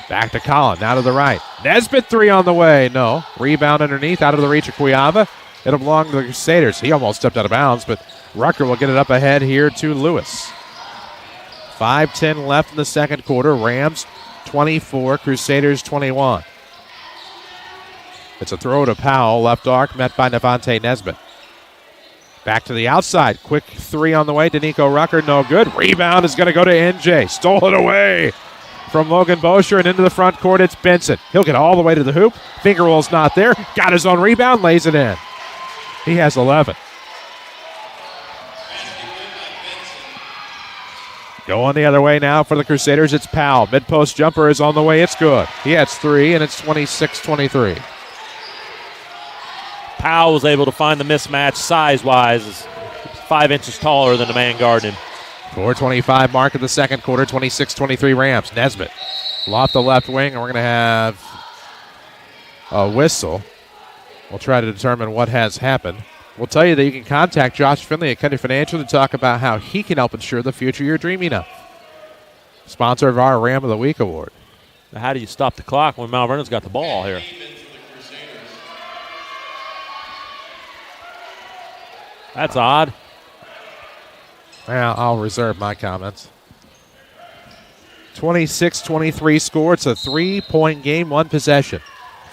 S2: Back to Collin, now to the right. Nesbitt 3 on the way, no. Rebound underneath, out of the reach of Cuiava. It'll belong to the Crusaders. He almost stepped out of bounds, but Rucker will get it up ahead here to Lewis. 5:10 left in the second quarter. Rams 24, Crusaders 21. It's a throw to Powell, left arc, met by Devontae Nesbitt. Back to the outside. Quick 3 on the way. Danico Rucker, no good. Rebound is going to go to NJ. Stole it away from Logan Bosher and into the front court. It's Benson. He'll get all the way to the hoop. Finger roll's not there. Got his own rebound, lays it in. He has 11. Going the other way now for the Crusaders. It's Powell. Mid-post jumper is on the way. It's good. He has 3, and it's 26-23.
S3: Powell was able to find the mismatch size-wise. He's 5 inches taller than the man guarding him.
S2: 4:25 mark of the second quarter, 26-23 Rams. Nesbitt off the left wing, and we're going to have a whistle. We'll try to determine what has happened. We'll tell you that you can contact Josh Finley at Country Financial to talk about how he can help ensure the future you're dreaming of. Sponsor of our Ram of the Week award.
S3: Now how do you stop the clock when Mount Vernon's got the ball here? That's odd.
S2: Well, I'll reserve my comments. 26-23 score. It's a 3-point game, 1 possession.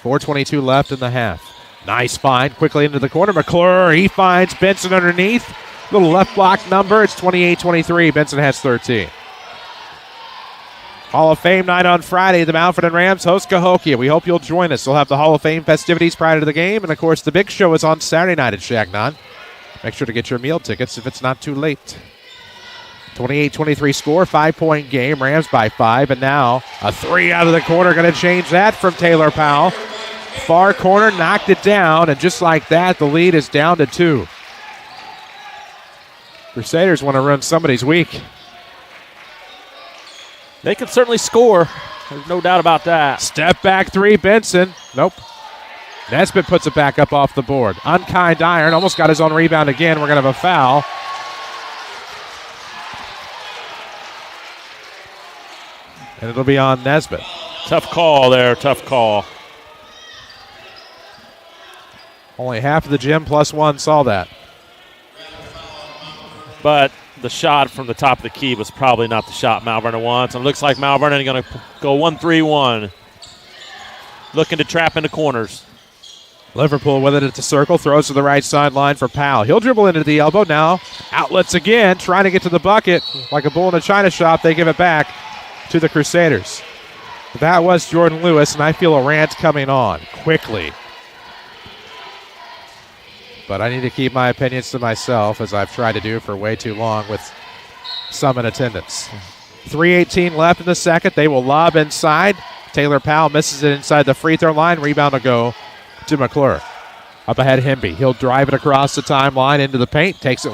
S2: 4:22 left in the half. Nice find, quickly into the corner. McClure, he finds Benson underneath. Little left block number. It's 28-23. Benson has 13. Hall of Fame night on Friday. The Mount Vernon Rams host Cahokia. We hope you'll join us. We'll have the Hall of Fame festivities prior to the game. And, of course, the big show is on Saturday night at Shagnon. Make sure to get your meal tickets if it's not too late. 28-23 score, 5-point game. Rams by 5. And now a 3 out of the corner. Going to change that from Taylor Powell. Far corner, knocked it down. And just like that, the lead is down to 2. Crusaders want to run somebody's week.
S3: They can certainly score. There's no doubt about that.
S2: Step back 3, Benson. Nope. Nesbitt puts it back up off the board. Unkind iron. Almost got his own rebound again. We're going to have a foul. And it'll be on Nesbitt.
S3: Tough call there, tough call.
S2: Only half of the gym plus one saw that.
S3: But the shot from the top of the key was probably not the shot Mount Vernon wants. And it looks like Mount Vernon is going to go 1-3-1. Looking to trap into corners.
S2: Liverpool with it at the circle, throws to the right sideline for Powell. He'll dribble into the elbow now. Outlets again, trying to get to the bucket. Like a bull in a china shop, they give it back to the Crusaders. That was Jordan Lewis, and I feel a rant coming on quickly. But I need to keep my opinions to myself, as I've tried to do for way too long with some in attendance. 3:18 left in the second. They will lob inside. Taylor Powell misses it inside the free throw line. Rebound will go to McClure. Up ahead, Hemby. He'll drive it across the timeline into the paint. Takes it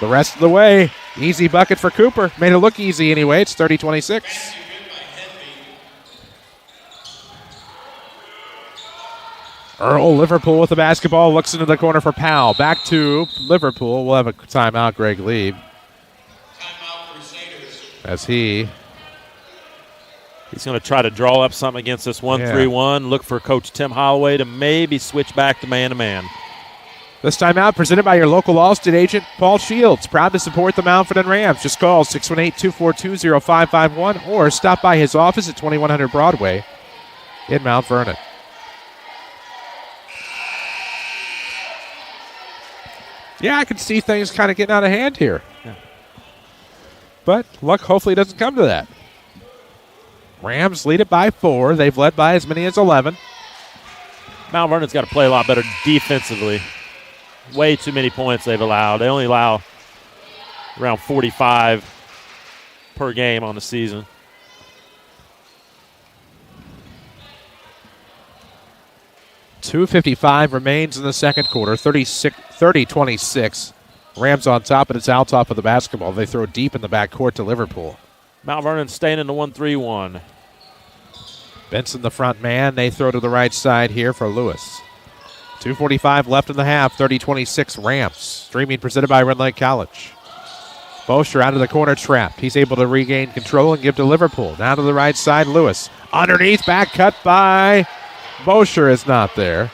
S2: the rest of the way. Easy bucket for Cooper. Made it look easy anyway. It's 30-26. Earl, Liverpool with the basketball. Looks into the corner for Powell. Back to Liverpool. We'll have a timeout, Greg Lieb. As he's
S3: going to try to draw up something against this 1-3-1. Look for Coach Tim Holloway to maybe switch back to man-to-man.
S2: This timeout presented by your local Allstate agent, Paul Shields. Proud to support the Mount Vernon Rams. Just call 618-242-0551 or stop by his office at 2100 Broadway in Mount Vernon. Yeah, I can see things kind of getting out of hand here.
S3: Yeah.
S2: But luck hopefully doesn't come to that. Rams lead it by 4. They've led by as many as 11.
S3: Mount Vernon's got to play a lot better defensively. Way too many points they've allowed. They only allow around 45 per game on the season.
S2: .255 remains in the second quarter. 30-26. Rams on top, and it's Althoff of the basketball. They throw deep in the backcourt to Liverpool.
S3: Mount Vernon staying in the 1-3-1.
S2: Benson the front man. They throw to the right side here for Lewis. 2:45 left in the half. 30-26 Rams. Streaming presented by Red Lake College. Bosher out of the corner trapped. He's able to regain control and give to Liverpool. Now to the right side, Lewis. Underneath, back cut by Bosher is not there.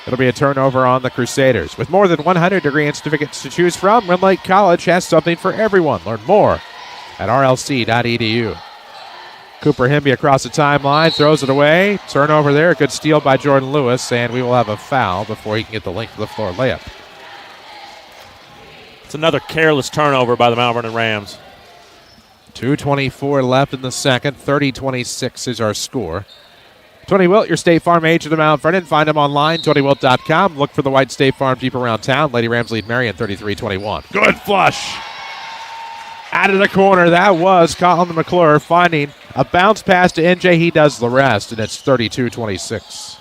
S2: It'll be a turnover on the Crusaders. With more than 100 degree and certificates to choose from, Red Lake College has something for everyone. Learn more at rlc.edu. Cooper Hemby across the timeline, throws it away. Turnover there, a good steal by Jordan Lewis, and we will have a foul before he can get the length of the floor layup.
S3: It's another careless turnover by the Mount Vernon Rams.
S2: 2:24 left in the second. 30-26 is our score. Tony Wilt, your State Farm agent of Mount Vernon. Find him online, TonyWilt.com. Look for the white State Farm Jeep around town. Lady Rams lead Marion 33-21. Good flush. Out of the corner. That was Colin McClure finding a bounce pass to NJ. He does the rest, and it's 32-26.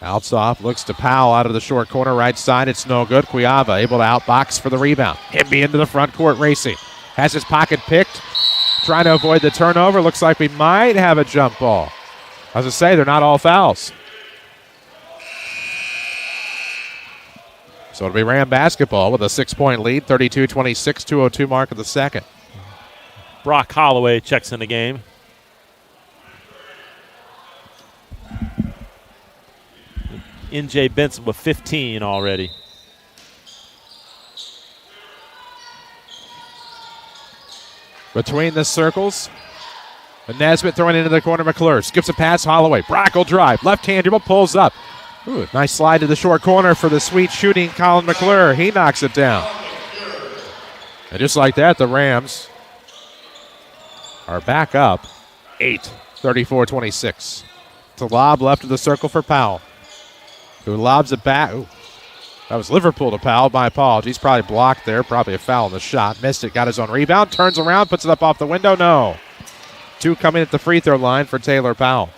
S2: Althoff looks to Powell out of the short corner. Right side, it's no good. Cuiava able to outbox for the rebound. Hemby into the front court racing. Has his pocket picked. Trying to avoid the turnover. Looks like we might have a jump ball. As I say, they're not all fouls. So it'll be Ram basketball with a 6-point lead, 32-26, 2:02 mark of the second.
S3: Brock Holloway checks in the game. N.J. Benson with 15 already.
S2: Between the circles, Nesbitt throwing into the corner. McClure skips a pass. Holloway. Brock will drive. Left hand dribble, pulls up. Ooh, nice slide to the short corner for the sweet shooting Colin McClure. He knocks it down. And just like that, the Rams are back up 8, 34-26. It's a lob left of the circle for Powell, who lobs it back. Ooh, that was Liverpool to Powell. My apologies. Probably blocked there. Probably a foul on the shot. Missed it. Got his own rebound. Turns around. Puts it up off the window. No. 2 coming at the free throw line for Taylor Powell.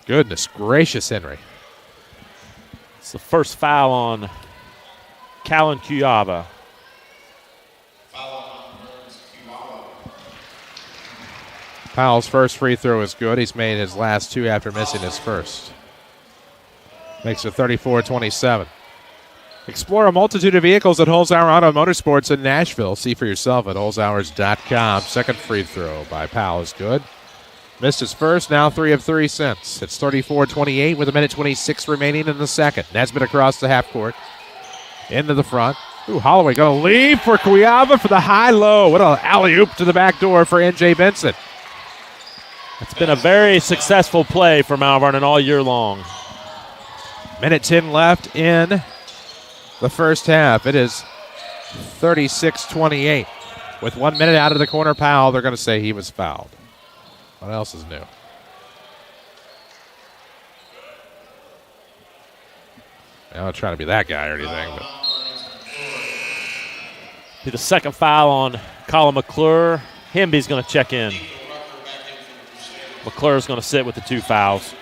S2: Goodness gracious, Henry.
S3: It's the first foul on Callan Cuiava.
S2: Powell's first free throw is good. He's made his last 2 after missing his first. Makes it 34-27. Explore a multitude of vehicles at Holzhauer Auto Motorsports in Nashville. See for yourself at holzhauers.com. Second free throw by Powell is good. Missed his first, now 3 of 3 since. It's 34-28 with a minute 26 remaining in the second. Nesbitt across the half court. Into the front. Ooh, Holloway going to leave for Cuiava for the high-low. What an alley-oop to the back door for N.J. Benson.
S3: It's been a very successful play for Mount Vernon all year long.
S2: Minute 10 left in the first half. It is 36-28. With 1 minute out of the corner, Powell, they're going to say he was fouled. What else is new? I don't try to be that guy or anything, but
S3: Be the second foul on Colin McClure. Hemby's going to check in. McClure's going to sit with the 2 fouls.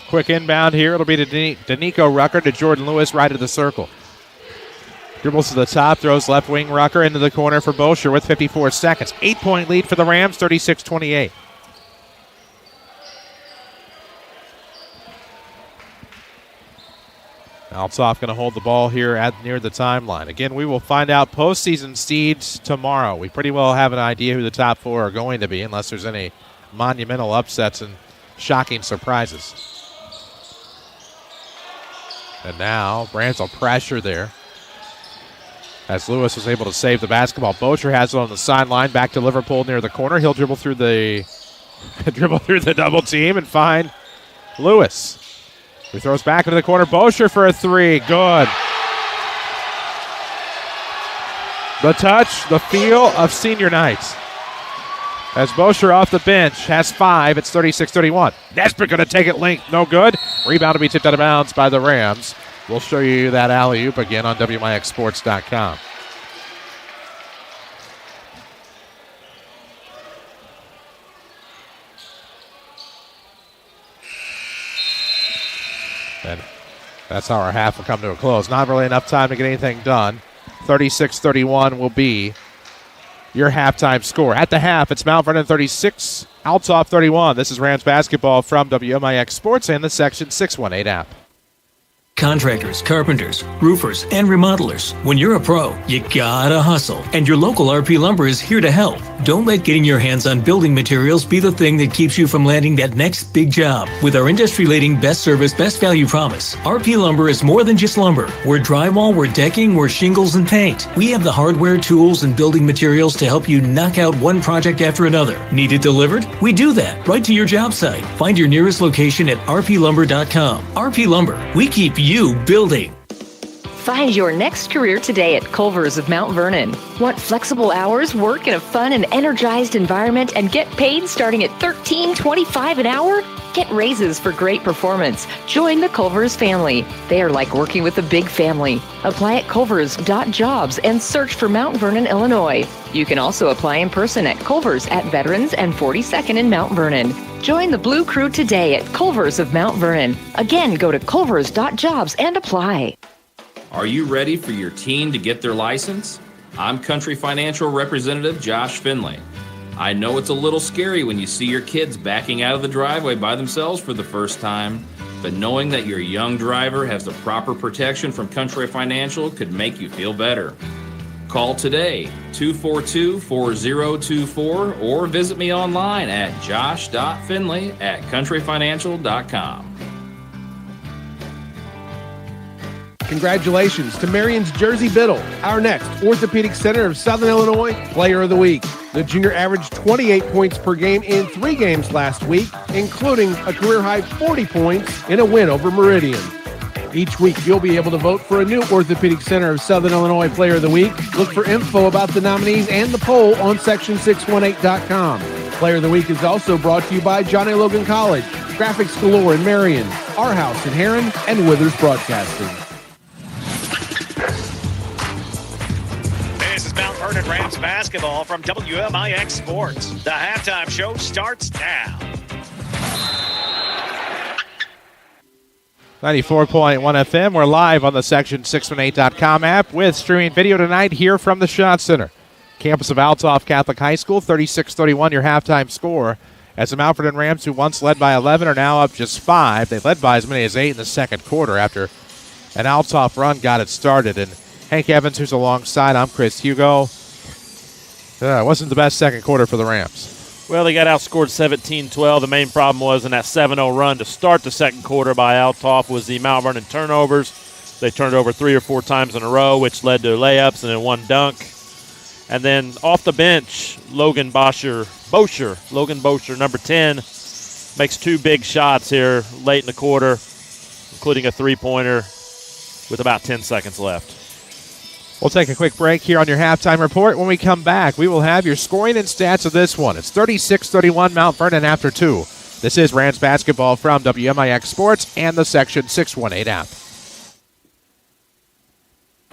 S2: quick inbound here. It'll be to Danico Rucker to Jordan Lewis right of the circle. Dribbles to the top, throws left wing Rucker into the corner for Bosher with 54 seconds. 8-point lead for the Rams, 36-28. Althoff going to hold the ball here near the timeline. Again, we will find out postseason seeds tomorrow. We pretty well have an idea who the top 4 are going to be, unless there's any monumental upsets and shocking surprises. And now Branzel pressure there, as Lewis was able to save the basketball. Bosher has it on the sideline, back to Liverpool near the corner. He'll dribble through the double team and find Lewis. He throws back into the corner. Bosher for a 3. Good. The touch, the feel of senior night. As Bosher off the bench has 5, it's 36-31. Nesbitt going to take it length. No good. Rebound to be tipped out of bounds by the Rams. We'll show you that alley-oop again on WMIXsports.com. And that's how our half will come to a close. Not really enough time to get anything done. 36-31 will be your halftime score. At the half, it's Mount Vernon 36, Althoff 31. This is Rams basketball from WMIX Sports and the Section 618 app.
S15: Contractors, carpenters, roofers, and remodelers. When you're a pro, you gotta hustle. And your local RP Lumber is here to help. Don't let getting your hands on building materials be the thing that keeps you from landing that next big job. With our industry-leading best service, best value promise, RP Lumber is more than just lumber. We're drywall, we're decking, we're shingles and paint. We have the hardware, tools, and building materials to help you knock out one project after another. Need it delivered? We do that right to your job site. Find your nearest location at rplumber.com. RP Lumber, we keep you building.
S9: Find your next career today at Culver's of Mount Vernon. Want flexible hours, work in a fun and energized environment, and get paid starting at $13.25 an hour? Get raises for great performance. Join the Culver's family. They are like working with a big family. Apply at culvers.jobs and search for Mount Vernon, Illinois. You can also apply in person at Culver's at Veterans and 42nd in Mount Vernon. Join the Blue Crew today at Culver's of Mount Vernon. Again, go to culvers.jobs and apply.
S16: Are you ready for your teen to get their license? I'm Country Financial Representative Josh Finley. I know it's a little scary when you see your kids backing out of the driveway by themselves for the first time, but knowing that your young driver has the proper protection from Country Financial could make you feel better. Call today, 242-4024, or visit me online at josh.finley@countryfinancial.com.
S13: Congratulations to Marion's Jersey Biddle, our next Orthopedic Center of Southern Illinois Player of the Week. The junior averaged 28 points per game in 3 games last week, including a career-high 40 points in a win over Meridian. Each week, you'll be able to vote for a new Orthopedic Center of Southern Illinois Player of the Week. Look for info about the nominees and the poll on section618.com. Player of the Week is also brought to you by John A. Logan College, Graphics Galore in Marion, Our House in Heron, and Withers Broadcasting.
S1: This is Mount Vernon Rams basketball from WMIX Sports. The halftime show starts now.
S2: 94.1 FM. We're live on the Section618.com app with streaming video tonight here from the Schott Center. Campus of Althoff Catholic High School, 36-31 your halftime score. as the Mount Vernon Rams, who once led by 11, are now up just 5. They led by as many as 8 in the second quarter after an Althoff run got it started. And Hank Evans, who's alongside, I'm Chris Hugo. It wasn't the best second quarter for the Rams.
S3: Well, they got outscored 17-12. The main problem was in that 7-0 run to start the second quarter by Althoff was the Mount Vernon turnovers. They turned over 3 or 4 times in a row, which led to layups and then one dunk. And then off the bench, Logan Bocher, number 10, makes 2 big shots here late in the quarter, including a three-pointer with about 10 seconds left.
S2: We'll take a quick break here on your halftime report. When we come back, we will have your scoring and stats of this one. It's 36-31 Mount Vernon after 2. This is Rams basketball from WMIX Sports and the Section 618 app.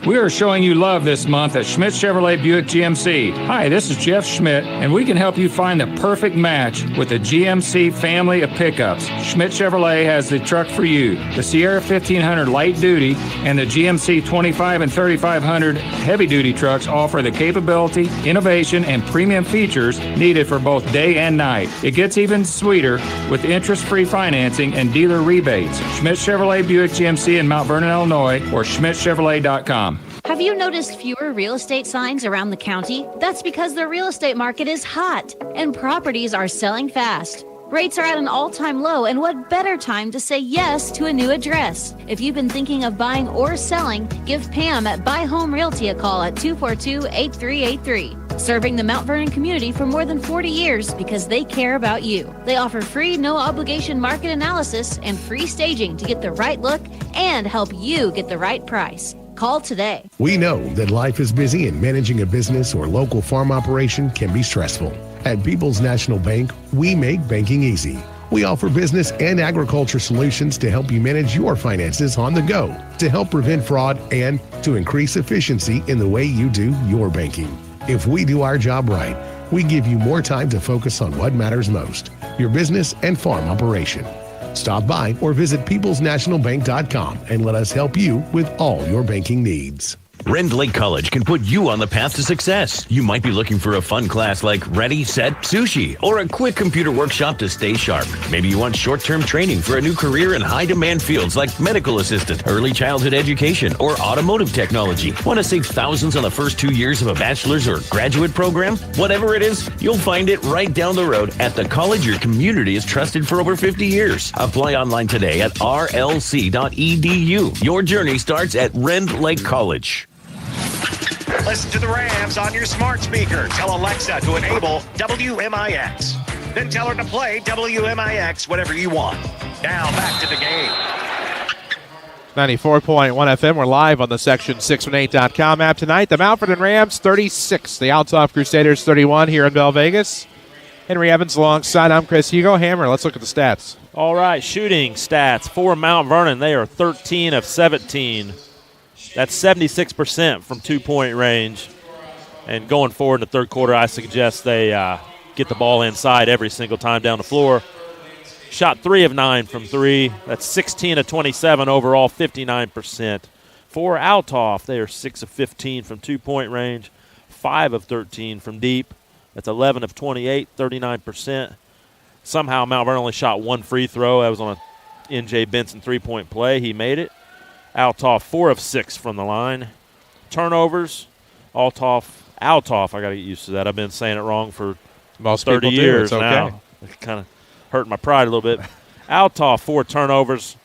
S17: We are showing you love this month at Schmidt Chevrolet Buick GMC. Hi, this is Jeff Schmidt, and we can help you find the perfect match with the GMC family of pickups. Schmidt Chevrolet has the truck for you. The Sierra 1500 light duty and the GMC 25 and 3500 heavy duty trucks offer the capability, innovation, and premium features needed for both day and night. It gets even sweeter with interest-free financing and dealer rebates. Schmidt Chevrolet Buick GMC in Mount Vernon, Illinois, or schmidtchevrolet.com.
S18: Have you noticed fewer real estate signs around the county? That's because the real estate market is hot and properties are selling fast. Rates are at an all-time low, and what better time to say yes to a new address? If you've been thinking of buying or selling, give Pam at Buy Home Realty a call at 242-8383. Serving the Mount Vernon community for more than 40 years because they care about you. They offer free, no-obligation market analysis and free staging to get the right look and help you get the right price. Call today.
S19: We know that life is busy and managing a business or local farm operation can be stressful. At People's National Bank, we make banking easy. We offer business and agriculture solutions to help you manage your finances on the go, to help prevent fraud, and to increase efficiency in the way you do your banking. If we do our job right, we give you more time to focus on what matters most, your business and farm operation. Stop by or visit peoplesnationalbank.com and let us help you with all your banking needs.
S7: Rend Lake College can put you on the path to success. You might be looking for a fun class like Ready, Set, Sushi, or a quick computer workshop to stay sharp. Maybe you want short-term training for a new career in high-demand fields like medical assistant, early childhood education, or automotive technology. Want to save thousands on the first 2 years of a bachelor's or graduate program? Whatever it is, you'll find it right down the road at the college your community has trusted for over 50 years. Apply online today at rlc.edu. Your journey starts at Rend Lake College.
S1: Listen to the Rams on your smart speaker. Tell Alexa to enable WMIX. Then tell her to play WMIX whatever you want. Now back to the game.
S2: 94.1 FM. We're live on the Section618.com app tonight. The Mount Vernon Rams 36. The Althoff Crusaders 31 here in Belle Vegas. Henry Evans alongside. I'm Chris Hugo. Hammer, let's look at the stats.
S3: All right, shooting stats for Mount Vernon. They are 13 of 17. That's 76% from two-point range. And going forward in the third quarter, I suggest they get the ball inside every single time down the floor. Shot 3 of 9 from 3. That's 16 of 27 overall, 59%. For Althoff, they are 6 of 15 from two-point range, 5 of 13 from deep. That's 11 of 28, 39%. Somehow Mount Vernon only shot 1 free throw. That was on a N.J. Benson three-point play. He made it. Althoff 4 of 6 from the line. Turnovers, Althoff, I got to get used to that. I've been saying it wrong for
S2: most
S3: 30 years
S2: okay.
S3: now. It kind of hurt my pride a little bit. Althoff 4 turnovers.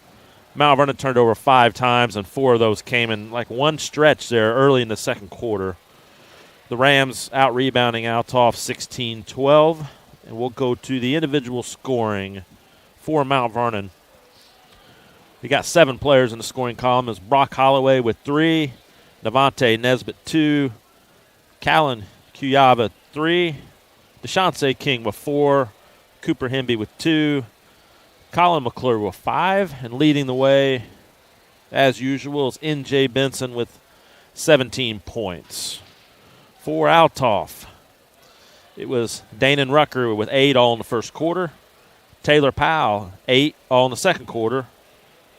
S3: Mount Vernon turned over 5 times, and 4 of those came in like one stretch there early in the second quarter. The Rams out-rebounding Althoff 16-12. And we'll go to the individual scoring for Mount Vernon. We got 7 players in the scoring column. It's Brock Holloway with 3, Devontae Nesbitt 2, Callan Cuyava 3, DeShonce King with 4, Cooper Hemby with 2, Colin McClure with 5, and leading the way, as usual, is N.J. Benson with 17 points. For Althoff, it was Danon Rucker with 8 all in the first quarter, Taylor Powell 8 all in the second quarter,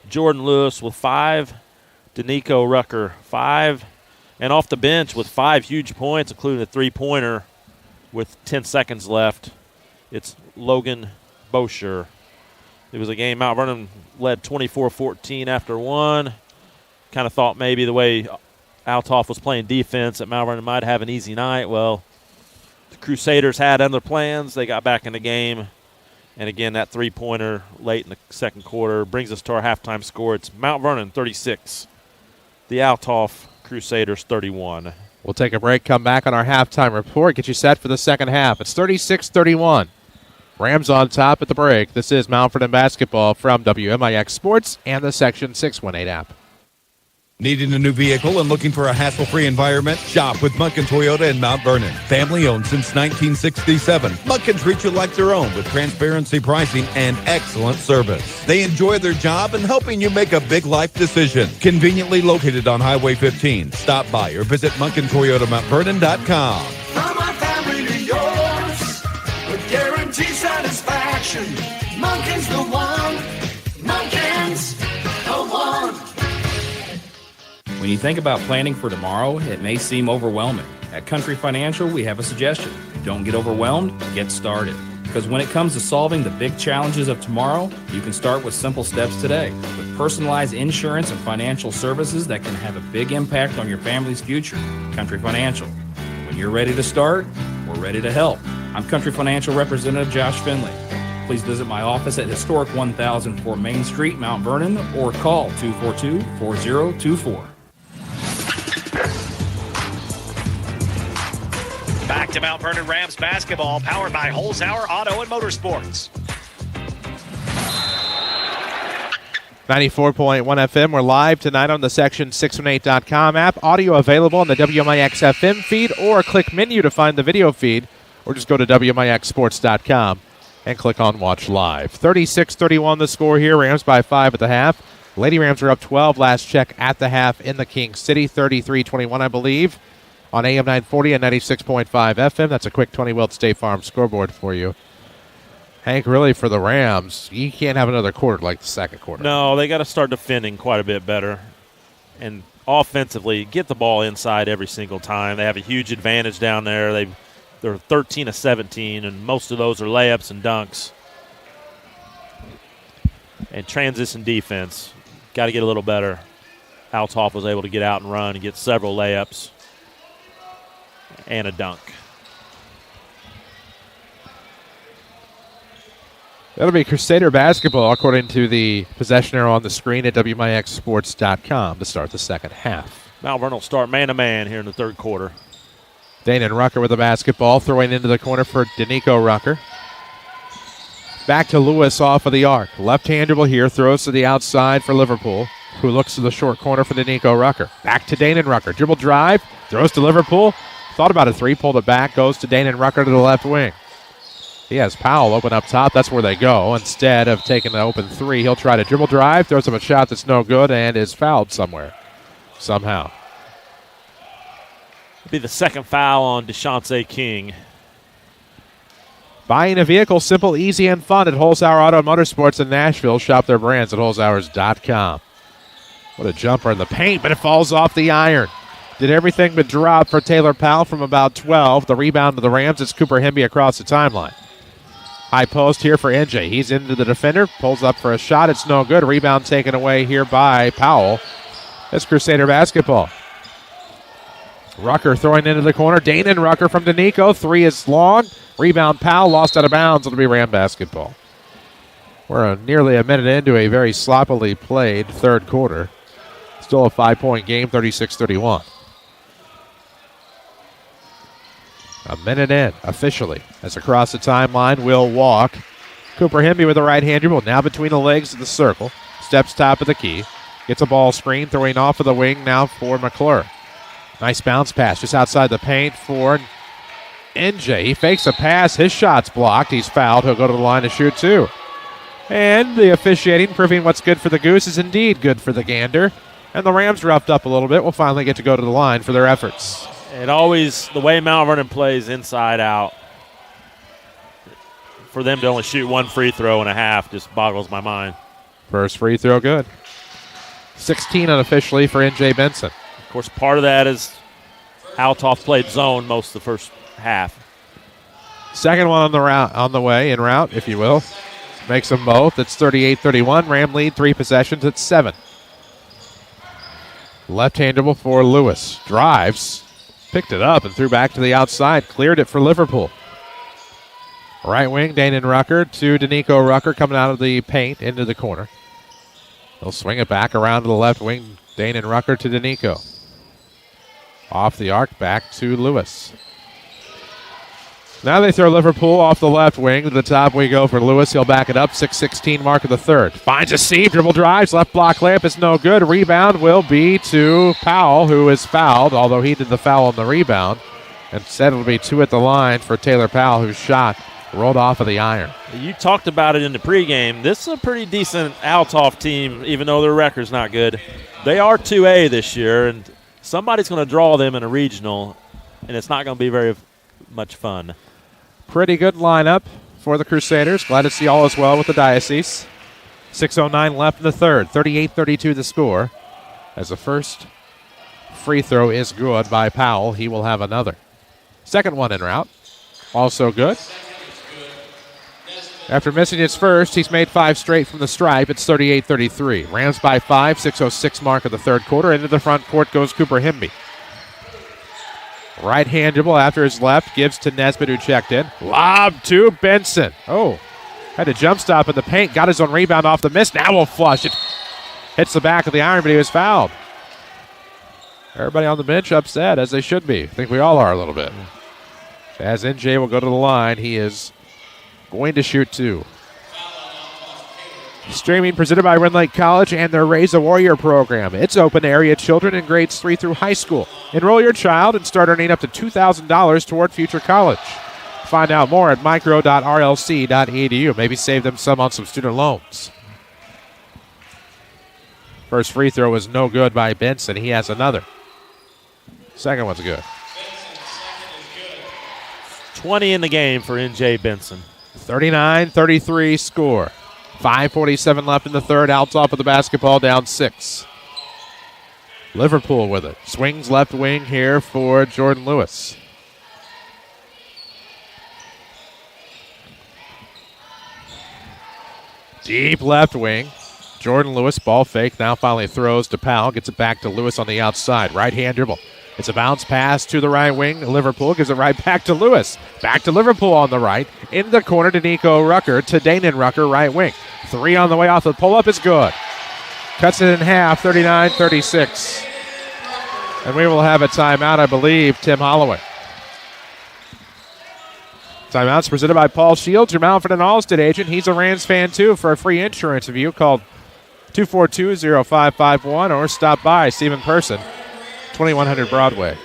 S3: Jordan Lewis with 5, Danico Rucker 5, and off the bench with 5 huge points, including a three-pointer with 10 seconds left. It's Logan Bosher. It was a game Mount Vernon led 24-14 after one. Kind of thought maybe the way Althoff was playing defense that Mount Vernon might have an easy night. Well, the Crusaders had other plans. They got back in the game. And again, that three-pointer late in the second quarter brings us to our halftime score. It's Mount Vernon 36, the Althoff Crusaders 31.
S2: We'll take a break, come back on our halftime report, get you set for the second half. It's 36-31. Rams on top at the break. This is Mount Vernon basketball from WMIX Sports and the Section 618 app.
S10: Needing a new vehicle and looking for a hassle-free environment? Shop with Munkin Toyota in Mount Vernon. Family-owned since 1967. Munkin treats you like their own with transparency pricing and excellent service. They enjoy their job and helping you make a big life decision. Conveniently located on Highway 15. Stop by or visit MunkinToyotaMountVernon.com.
S11: From my family to yours, with guaranteed satisfaction. Munkin's the one. Munkin's the one.
S16: When you think about planning for tomorrow, it may seem overwhelming. At Country Financial, we have a suggestion. Don't get overwhelmed, get started. Because when it comes to solving the big challenges of tomorrow, you can start with simple steps today. With personalized insurance and financial services that can have a big impact on your family's future. Country Financial. When you're ready to start, we're ready to help. I'm Country Financial Representative Josh Finley. Please visit my office at historic 1004 Main Street, Mount Vernon, or call 242-4024.
S1: Back to Mount Vernon Rams basketball, powered by Holzhauer Auto and Motorsports.
S2: 94.1 FM. We're live tonight on the Section618.com app. Audio available on the WMIX FM feed, or click menu to find the video feed, or just go to WMIXsports.com and click on Watch Live. 36-31 the score here. Rams by 5 at the half. Lady Rams are up 12 last check at the half in the King City. 33-21, I believe, on AM 940 and 96.5 FM. That's a quick 20 Wilt State Farm scoreboard for you. Hank, really for the Rams, you can't have another quarter like the second quarter.
S3: No, they got to start defending quite a bit better. And offensively, get the ball inside every single time. They have a huge advantage down there. They're 13 of 17, and most of those are layups and dunks. And transition defense, got to get a little better. Althoff was able to get out and run and get several layups and a dunk.
S2: That'll be Crusader basketball, according to the possession arrow on the screen at WMIXsports.com to start the second half.
S3: Mount Vernon will start man-to-man here in the third quarter.
S2: Danon Rucker with the basketball, throwing into the corner for Danico Rucker. Back to Lewis off of the arc. Left-hand dribble here, throws to the outside for Liverpool, who looks to the short corner for Danico Rucker. Back to Danon Rucker. Dribble drive, throws to Liverpool. Thought about a three, pulled it back, goes to Danon Rucker to the left wing. He has Powell open up top. That's where they go. Instead of taking the open three, he'll try to dribble drive, throws him a shot that's no good, and is fouled somewhere, somehow.
S3: It'll be the second foul on Deshaunte King.
S2: Buying a vehicle, simple, easy, and fun at Holzhauer Auto Motorsports in Nashville. Shop their brands at holzhauers.com. What a jumper in the paint, but it falls off the iron. Did everything but drop for Taylor Powell from about 12. The rebound to the Rams. It's Cooper Hemby across the timeline. High post here for NJ. He's into the defender. Pulls up for a shot. It's no good. Rebound taken away here by Powell. That's Crusader basketball. Rucker throwing into the corner. Danon Rucker from Danico. Three is long. Rebound Powell. Lost out of bounds. It'll be Ram basketball. We're nearly a minute into a very sloppily played third quarter. Still a 5-point game, 36-31. A minute in, officially, as across the timeline will walk. Cooper Hemby with a right-hand dribble, now between the legs of the circle. Steps top of the key. Gets a ball screen, throwing off of the wing now for McClure. Nice bounce pass just outside the paint for NJ. He fakes a pass. His shot's blocked. He's fouled. He'll go to the line to shoot two. And the officiating proving what's good for the Goose is indeed good for the Gander. And the Rams roughed up a little bit. Will finally get to go to the line for their efforts.
S3: It always, the way Mount Vernon plays inside out, for them to only shoot one free throw and a half just boggles my mind.
S2: First free throw good. 16 unofficially for NJ Benson.
S3: Of course, part of that is Althoff played zone most of the first half.
S2: Second one on the way, en route, if you will. Makes them both. It's 38-31. Ram lead 3 possessions at 7. Left-handable for Lewis. Drives. Picked it up and threw back to the outside. Cleared it for Liverpool. Right wing, Danon Rucker to Danico Rucker coming out of the paint into the corner. He'll swing it back around to the left wing. Danon Rucker to Danico. Off the arc, back to Lewis. Now they throw Liverpool off the left wing. To the top we go for Lewis. He'll back it up. 6:16 mark of the third. Finds a seam. Dribble drives. Left block layup is no good. Rebound will be to Powell, who is fouled, although he did the foul on the rebound. Instead it'll be 2 at the line for Taylor Powell, whose shot rolled off of the iron.
S3: You talked about it in the pregame. This is a pretty decent Althoff team, even though their record's not good. They are 2A this year, and somebody's going to draw them in a regional, and it's not going to be very much fun.
S2: Pretty good lineup for the Crusaders. Glad to see all is well with the Diocese. 6:09 left in the third. 38-32 the score. As the first free throw is good by Powell, he will have another. Second one en route. Also good. After missing his first, he's made 5 straight from the stripe. It's 38-33. Rams by 5, 6:06 mark of the third quarter. Into the front court goes Cooper Himby. Right-hand dribble after his left. Gives to Nesbitt, who checked in. Lob to Benson. Oh, had a jump stop in the paint. Got his own rebound off the miss. Now will flush it. Hits the back of the iron, but he was fouled. Everybody on the bench upset, as they should be. I think we all are a little bit. As NJ will go to the line, he is going to shoot 2. Streaming presented by Rend Lake College and their Raise a Warrior program. It's open to area children in grades 3 through high school. Enroll your child and start earning up to $2,000 toward future college. Find out more at micro.rlc.edu. Maybe save them some on some student loans. First free throw was no good by Benson. He has another. Second one's good.
S3: 20 in the game for N.J. Benson.
S2: 39-33 score. 5:47 left in the third. Althoff with the basketball, down 6. Liverpool with it. Swings left wing here for Jordan Lewis. Deep left wing. Jordan Lewis, ball fake, now finally throws to Powell. Gets it back to Lewis on the outside. Right-hand dribble. It's a bounce pass to the right wing. Liverpool gives it right back to Lewis. Back to Liverpool on the right. In the corner to Nico Rucker to Danon Rucker, right wing. 3 on the way off the pull-up is good. Cuts it in half, 39-36. And we will have a timeout, I believe, Tim Holloway. Timeout's presented by Paul Shields, your Mount Vernon Allstate agent. He's a Rams fan, too. For a free insurance review, call 242-0551 or stop by, see him in person. 2100 Broadway.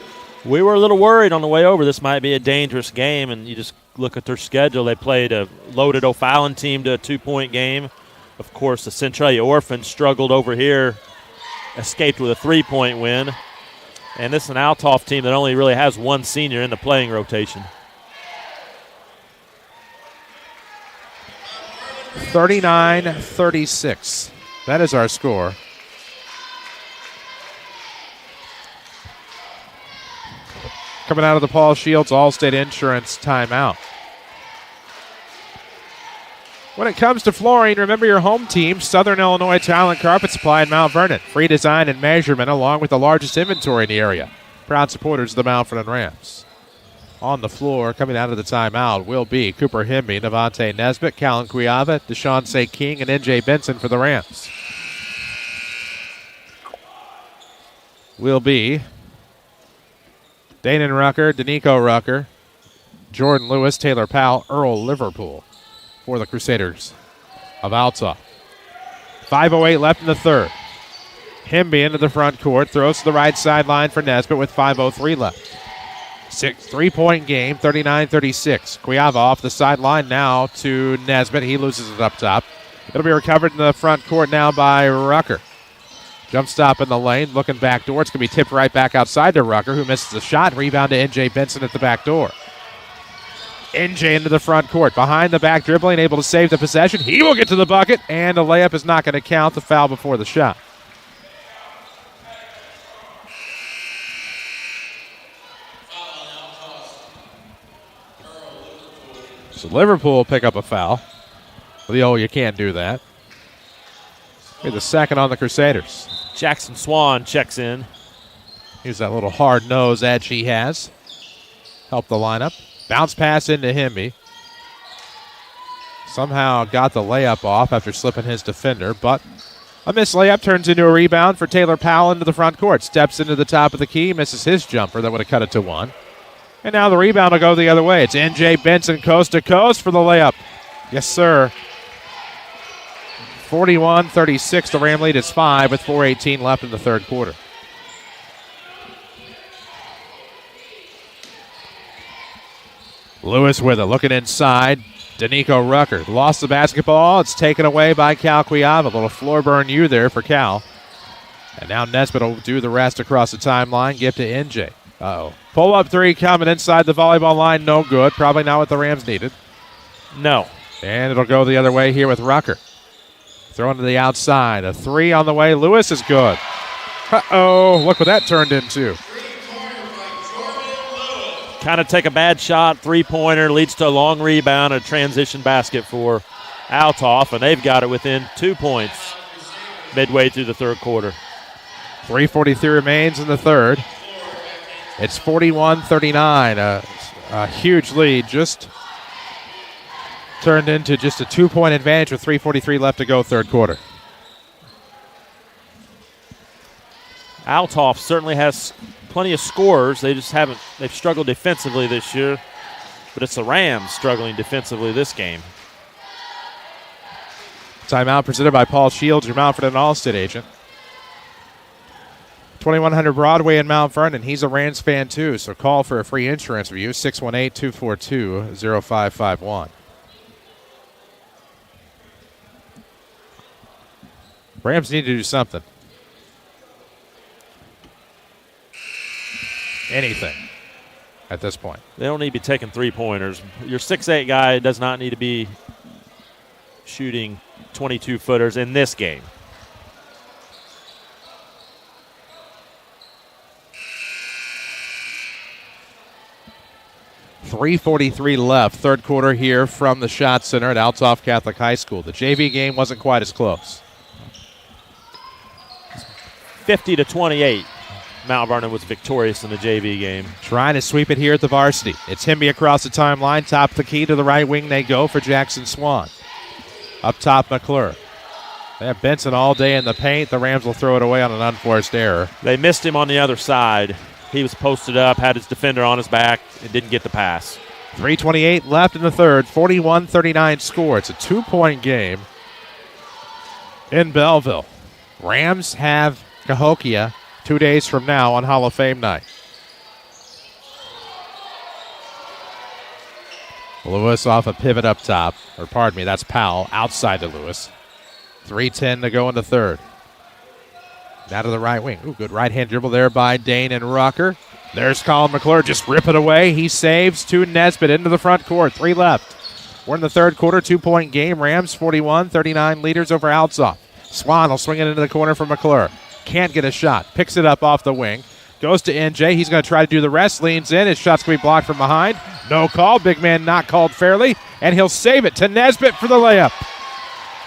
S3: We were a little worried on the way over. This might be a dangerous game, and you just look at their schedule. They played a loaded O'Fallon team to a 2-point game. Of course, the Centralia Orphans struggled over here, escaped with a 3-point win. And this is an Althoff team that only really has one senior in the playing rotation.
S2: 39-36. That is our score. Coming out of the Paul Shields Allstate Insurance timeout. When it comes to flooring, remember your home team, Southern Illinois Tile and Carpet Supply in Mount Vernon. Free design and measurement along with the largest inventory in the area. Proud supporters of the Mount Vernon Rams. On the floor, coming out of the timeout, will be Cooper Himby, Navante Nesbitt, Callan Cuiava, Deshaun St. King, and N.J. Benson for the Rams. Will be Danon Rucker, Danico Rucker, Jordan Lewis, Taylor Powell, Earl Liverpool for the Crusaders of Althoff. 5:08 left in the third. Himby into the front court, throws to the right sideline for Nesbitt with 5:03 left. 3-point game, 39-36. Cuiava off the sideline now to Nesbitt. He loses it up top. It'll be recovered in the front court now by Rucker. Jump stop in the lane, looking back door. It's going to be tipped right back outside to Rucker, who misses the shot. Rebound to N.J. Benson at the back door. N.J. into the front court. Behind the back dribbling, able to save the possession. He will get to the bucket, and the layup is not going to count. The foul before the shot. So Liverpool pick up a foul. You can't do that. The second on the Crusaders.
S3: Jackson Swan checks in.
S2: Here's that little hard nose edge he has. Help the lineup. Bounce pass into Himby. Somehow got the layup off after slipping his defender, but a missed layup turns into a rebound for Taylor Powell into the front court. Steps into the top of the key, misses his jumper. That would have cut it to 1. And now the rebound will go the other way. It's N.J. Benson coast to coast for the layup. Yes, sir. 41-36. The Ram lead is 5 with 4:18 left in the third quarter. Lewis with it, looking inside. Danico Rucker lost the basketball. It's taken away by Cal Quiava. A little floor burn you there for Cal. And now Nesbitt will do the rest across the timeline. Give to NJ. Pull-up three coming inside the volleyball line. No good. Probably not what the Rams needed.
S3: No.
S2: And it'll go the other way here with Rucker. Throwing to the outside. A three on the way. Lewis is good. Look what that turned into.
S3: Kind of take a bad shot, three-pointer, leads to a long rebound, a transition basket for Althoff, and they've got it within 2 points midway through the third quarter.
S2: 3:43 remains in the third. It's 41-39, a huge lead, just turned into just a 2-point advantage with 3:43 left to go third quarter.
S3: Althoff certainly has plenty of scorers. They've struggled defensively this year, but it's the Rams struggling defensively this game.
S2: Timeout presented by Paul Shields, your Mount Vernon All-State agent. 2100 Broadway in Mount Vernon. He's a Rams fan too, so call for a free insurance review, 618-242-0551. Rams need to do something. Anything at this point.
S3: They don't need to be taking three-pointers. Your 6'8" guy does not need to be shooting 22-footers in this game.
S2: .343 left, third quarter here from the Shot Center at Althoff Catholic High School. The JV game wasn't quite as close.
S3: 50-28. Mount Vernon was victorious in the JV game.
S2: Trying to sweep it here at the varsity. It's Himby across the timeline. Top of the key to the right wing they go for Jackson Swan. Up top, McClure. They have Benson all day in the paint. The Rams will throw it away on an unforced error.
S3: They missed him on the other side. He was posted up, had his defender on his back, and didn't get the pass.
S2: 3:28 left in the third. 41-39 score. It's a 2-point game in Belleville. Rams have Cahokia 2 days from now on Hall of Fame night. Lewis off a pivot up top. That's Powell outside to Lewis. 3:10 to go in the third. Now to the right wing. Good right-hand dribble there by Dane and Rucker. There's Colin McClure, just rip it away. He saves to Nesbitt into the front court. 3 left. We're in the third quarter, 2-point game. Rams 41-39 leaders over Althoff. Swan will swing it into the corner for McClure. Can't get a shot. Picks it up off the wing. Goes to NJ. He's going to try to do the rest. Leans in. His shot's going to be blocked from behind. No call. Big man not called fairly. And he'll save it to Nesbitt for the layup.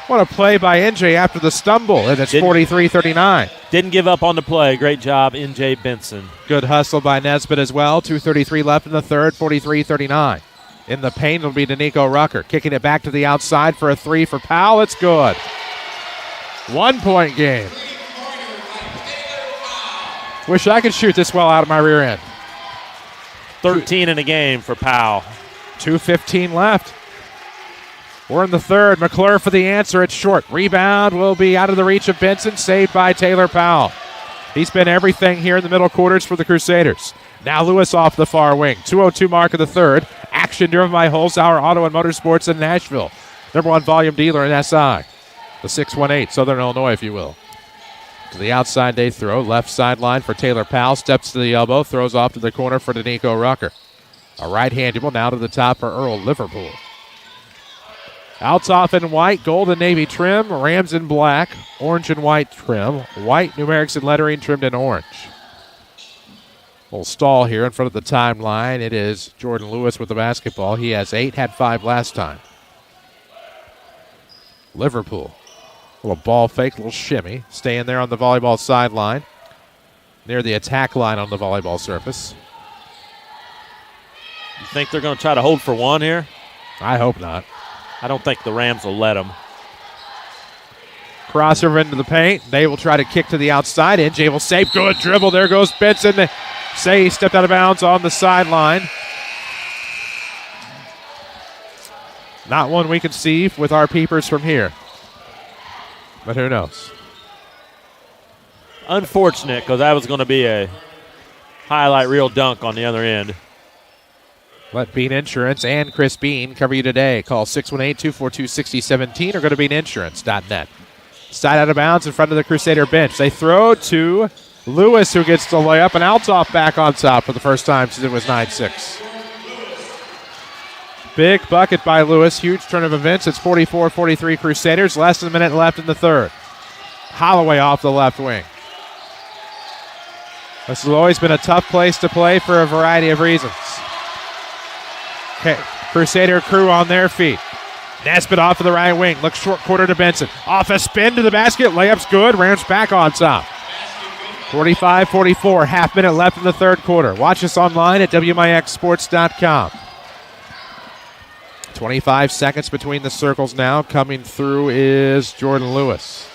S2: What a play by NJ after the stumble. And it's 43-39.
S3: Didn't give up on the play. Great job, NJ Benson.
S2: Good hustle by Nesbitt as well. 2:33 left in the third. 43-39. In the paint will be Danico Rucker. Kicking it back to the outside for a three for Powell. It's good. 1-point game. Wish I could shoot this well out of my rear end.
S3: 13 in a game for Powell.
S2: 2:15 left. We're in the third. McClure for the answer. It's short. Rebound will be out of the reach of Benson. Saved by Taylor Powell. He's been everything here in the middle quarters for the Crusaders. Now Lewis off the far wing. 2:02 mark of the third. Action driven by Holzhauer Auto and Motorsports in Nashville. #1 volume dealer in SI. The 618, Southern Illinois, if you will. To the outside they throw. Left sideline for Taylor Powell. Steps to the elbow. Throws off to the corner for Danico Rucker. A right-hand dribble now to the top for Earl Liverpool. Althoff in white, gold and navy trim. Rams in black, orange and white trim. White numerics and lettering trimmed in orange. Little stall here in front of the timeline. It is Jordan Lewis with the basketball. He has 8, had 5 last time. Liverpool. Little ball fake, little shimmy. Staying there on the volleyball sideline. Near the attack line on the volleyball surface.
S3: You think they're going to try to hold for one here?
S2: I hope not.
S3: I don't think the Rams will let them.
S2: Crossover into the paint. They will try to kick to the outside. NJ will save. Good dribble. There goes Benson. Say he stepped out of bounds on the sideline. Not one we can see with our peepers from here. But who knows?
S3: Unfortunate, because that was going to be a highlight reel dunk on the other end.
S2: Let Bean Insurance and Chris Bean cover you today. Call 618-242-6017 or go to beaninsurance.net. Side out of bounds in front of the Crusader bench. They throw to Lewis, who gets the layup, and Althoff back on top for the first time since it was 9-6. Big bucket by Lewis. Huge turn of events. It's 44-43 Crusaders. Less than a minute left in the third. Holloway off the left wing. This has always been a tough place to play for a variety of reasons. Okay, Crusader crew on their feet. Nesbitt off of the right wing. Looks short quarter to Benson. Off a spin to the basket. Layup's good. Rams back on top. 45-44. Half minute left in the third quarter. Watch us online at WMIXsports.com. 25 seconds between the circles now. Coming through is Jordan Lewis.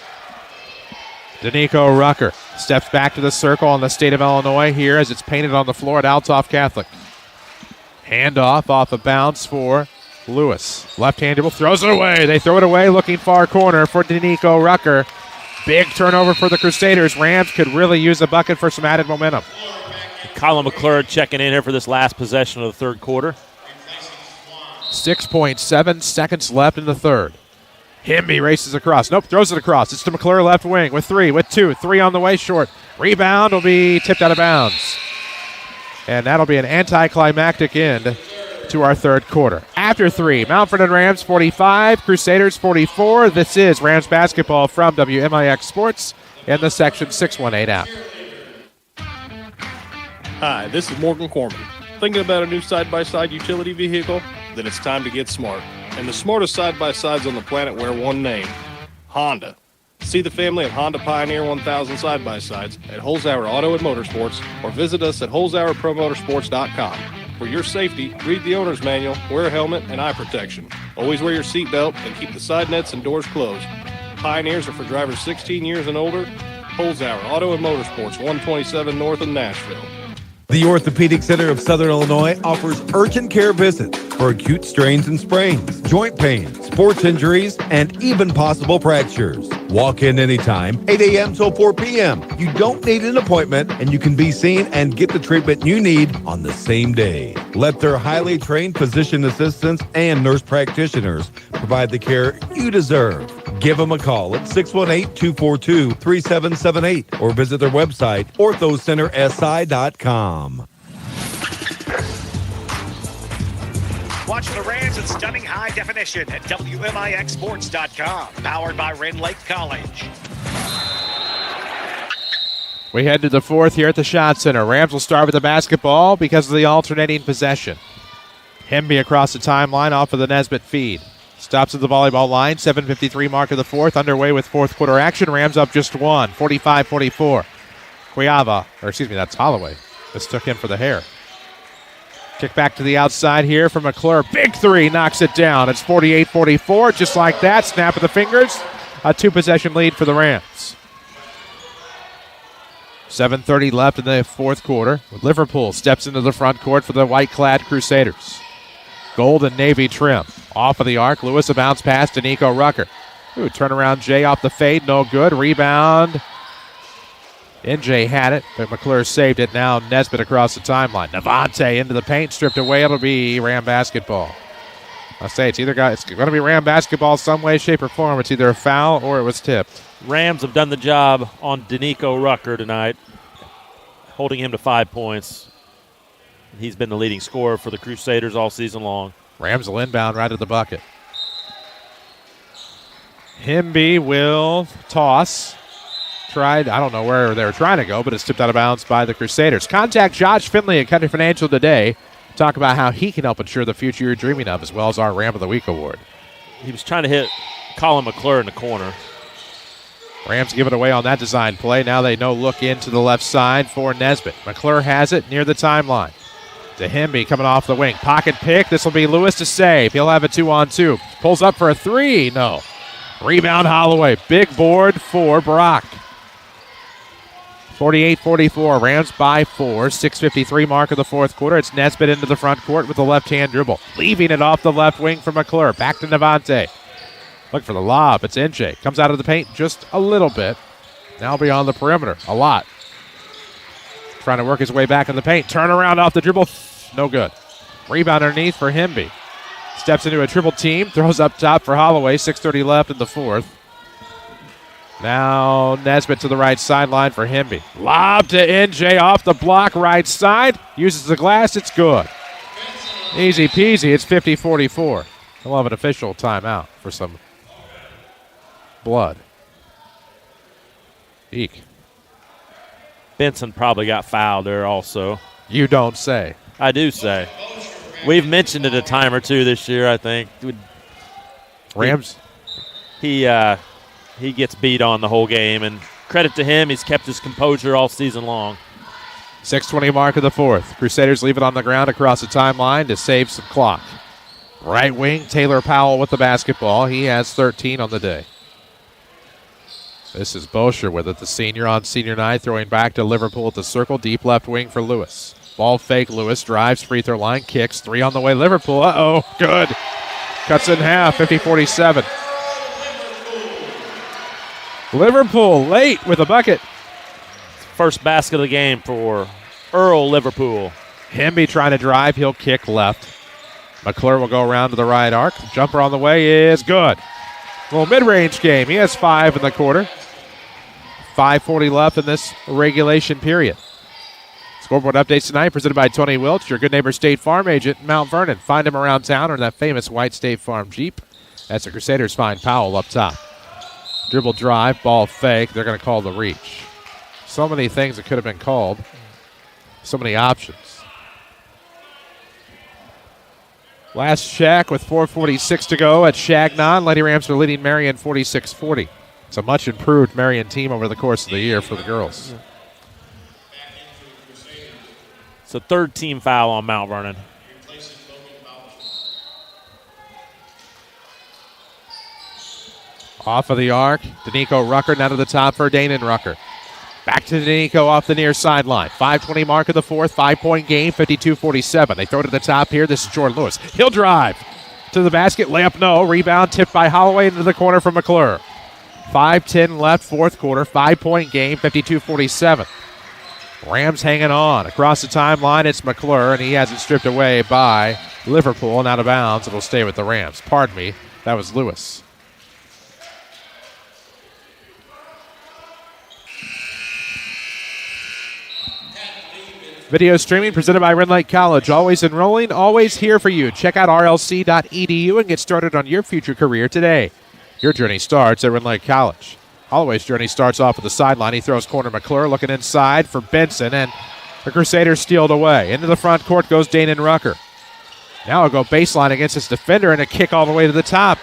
S2: Danico Rucker steps back to the circle on the state of Illinois here as it's painted on the floor at Althoff Catholic. Handoff off of bounds for Lewis. Left-handed throws it away. They throw it away looking far corner for Danico Rucker. Big turnover for the Crusaders. Rams could really use a bucket for some added momentum.
S3: Colin McClure checking in here for this last possession of the third quarter.
S2: 6.7 seconds left in the third. Himby races across. Nope, throws it across. It's to McClure left wing with 3, with 2. 3 on the way short. Rebound will be tipped out of bounds. And that'll be an anticlimactic end to our third quarter. After 3, Mount Vernon Rams 45, Crusaders 44. This is Rams basketball from WMIX Sports in the Section 618 app.
S4: Hi, this is Morgan Corman. Thinking about a new side-by-side utility vehicle? Then it's time to get smart. And the smartest side-by-sides on the planet wear one name, Honda. See the family of Honda Pioneer 1000 side-by-sides at Holzhauer Auto and Motorsports or visit us at holzhauerpromotorsports.com. For your safety, read the owner's manual, wear a helmet, and eye protection. Always wear your seatbelt and keep the side nets and doors closed. Pioneers are for drivers 16 years and older. Holzhauer Auto and Motorsports, 127 north of Nashville.
S10: The Orthopedic Center of Southern Illinois offers urgent care visits for acute strains and sprains, joint pain, sports injuries, and even possible fractures. Walk in anytime, 8 a.m. till 4 p.m. You don't need an appointment, and you can be seen and get the treatment you need on the same day. Let their highly trained physician assistants and nurse practitioners provide the care you deserve. Give them a call at 618-242-3778 or visit their website, orthocentersi.com.
S1: Watch the Rams in stunning high definition at WMIXsports.com. Powered by Rend Lake College.
S2: We head to the fourth here at the Shot Center. Rams will start with the basketball because of the alternating possession. Hemby across the timeline off of the Nesbitt feed. Stops at the volleyball line. 7:53 mark of the fourth. Underway with fourth quarter action. Rams up just 1. 45-44. That's Holloway. Mistook him for the hair. Kick back to the outside here from McClure. Big 3 knocks it down. It's 48-44. Just like that. Snap of the fingers. A 2-possession lead for the Rams. 7:30 left in the fourth quarter. Liverpool steps into the front court for the white-clad Crusaders. Gold and navy trim. Off of the arc. Lewis a bounce pass to Nico Rucker. Turnaround Jay off the fade. No good. Rebound. NJ had it, but McClure saved it. Now Nesbitt across the timeline. Navante into the paint. Stripped away. It'll be Ram basketball. I say it's going to be Ram basketball some way, shape, or form. It's either a foul or it was tipped.
S3: Rams have done the job on Danico Rucker tonight, holding him to 5 points. He's been the leading scorer for the Crusaders all season long.
S2: Rams will inbound right at the bucket. Hemby will toss. tried. I don't know where they were trying to go, but it's tipped out of bounds by the Crusaders. Contact Josh Finley at Country Financial today. Talk about how he can help ensure the future you're dreaming of, as well as our Ram of the Week award.
S3: He was trying to hit Colin McClure in the corner.
S2: Rams give it away on that design play. Now they look into the left side for Nesbitt. McClure has it near the timeline. To Hemby coming off the wing. Pocket pick. This will be Lewis to save. He'll have a 2-on-2. Pulls up for a 3. No. Rebound Holloway. Big board for Brock. 48-44. Rams by 4. 6:53 mark of the fourth quarter. It's Nesbitt into the front court with the left-hand dribble. Leaving it off the left wing for McClure. Back to Devontae. Look for the lob. It's NJ. Comes out of the paint just a little bit. Now beyond the perimeter. A lot. Trying to work his way back in the paint. Turn around off the dribble. No good. Rebound underneath for Hemby. Steps into a triple team. Throws up top for Holloway. 6:30 left in the fourth. Now Nesbitt to the right sideline for Hemby. Lob to NJ off the block right side. Uses the glass. It's good. Easy peasy. It's 50-44. We'll have an official timeout for some blood. Eek.
S3: Benson probably got fouled there also.
S2: You don't say.
S3: I do say. We've mentioned it a time or two this year, I think.
S2: Rams?
S3: He gets beat on the whole game, and credit to him, he's kept his composure all season long.
S2: 6:20 mark of the fourth. Crusaders leave it on the ground across the timeline to save some clock. Right wing, Taylor Powell with the basketball. He has 13 on the day. This is Bosher with it, the senior on senior night, throwing back to Liverpool at the circle. Deep left wing for Lewis. Ball fake, Lewis drives, free throw line, kicks. 3 on the way, Liverpool. Uh-oh, good. Cuts in half, 50-47. Liverpool late with a bucket.
S3: First basket of the game for Earl Liverpool.
S2: Hemby trying to drive, he'll kick left. McClure will go around to the right arc. Jumper on the way is good. Little mid-range game. He has 5 in the quarter. 5:40 left in this regulation period. Scoreboard updates tonight presented by Tony Welch, your good neighbor State Farm agent in Mount Vernon. Find him around town or in that famous white State Farm Jeep. As the Crusaders find Powell up top. Dribble drive, ball fake. They're going to call the reach. So many things that could have been called. So many options. Last check with 4:46 to go at Chagnon. Lady Rams are leading Marion 46-40. It's a much improved Marion team over the course of the year for the girls.
S3: It's a third team foul on Mount Vernon.
S2: Off of the arc, Danico Rucker now to the top for Danon Rucker. Back to Danico off the near sideline. 5:20 mark of the fourth, 5-point game, 52-47. They throw it to the top here. This is Jordan Lewis. He'll drive to the basket. Layup no. Rebound tipped by Holloway into the corner from McClure. 5:10 left, fourth quarter, 5-point game, 52-47. Rams hanging on. Across the timeline, it's McClure, and he has it stripped away by Liverpool and out of bounds. It'll stay with the Rams. Pardon me, that was Lewis. Video streaming presented by Red Lake College. Always enrolling, always here for you. Check out rlc.edu and get started on your future career today. Your journey starts at Red Lake College. Holloway's journey starts off at the sideline. He throws corner McClure looking inside for Benson, and the Crusaders steal it away. Into the front court goes Danon Rucker. Now he'll go baseline against his defender and a kick all the way to the top.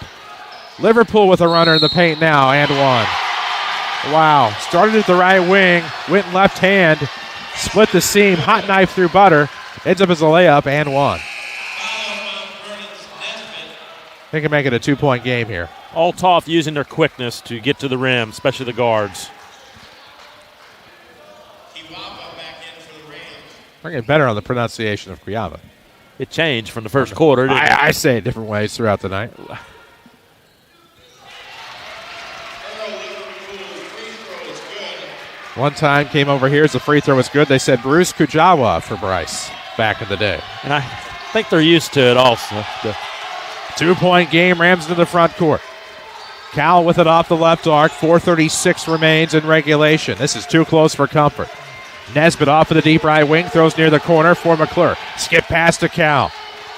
S2: Liverpool with a runner in the paint now and one. Wow. Started at the right wing, went left hand. Split the seam, hot knife through butter. Ends up as a layup and one. They can make it a 2-point game here.
S3: Althoff using their quickness to get to the rim, especially the guards.
S2: We're getting better on the pronunciation of Kuyava.
S3: It changed from the first quarter. Didn't it?
S2: I say it different ways throughout the night. One time came over here as the free throw was good. They said Bruce Kujawa for Bryce back in the day.
S3: And I think they're used to it also.
S2: 2-point game, Rams into the front court. Cal with it off the left arc. 4:36 remains in regulation. This is too close for comfort. Nesbitt off of the deep right wing, throws near the corner for McClure. Skip pass to Cal.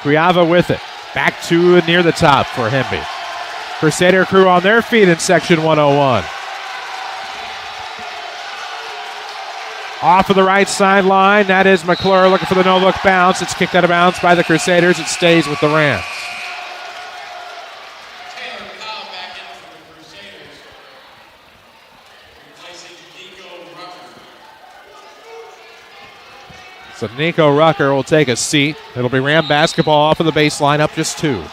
S2: Kuyava with it. Back to near the top for Hemby. Crusader crew on their feet in section 101. Off of the right sideline. That is McClure looking for the no-look bounce. It's kicked out of bounds by the Crusaders. It stays with the Rams. So Nico Rucker will take a seat. It'll be Ram basketball off of the baseline, up just 2.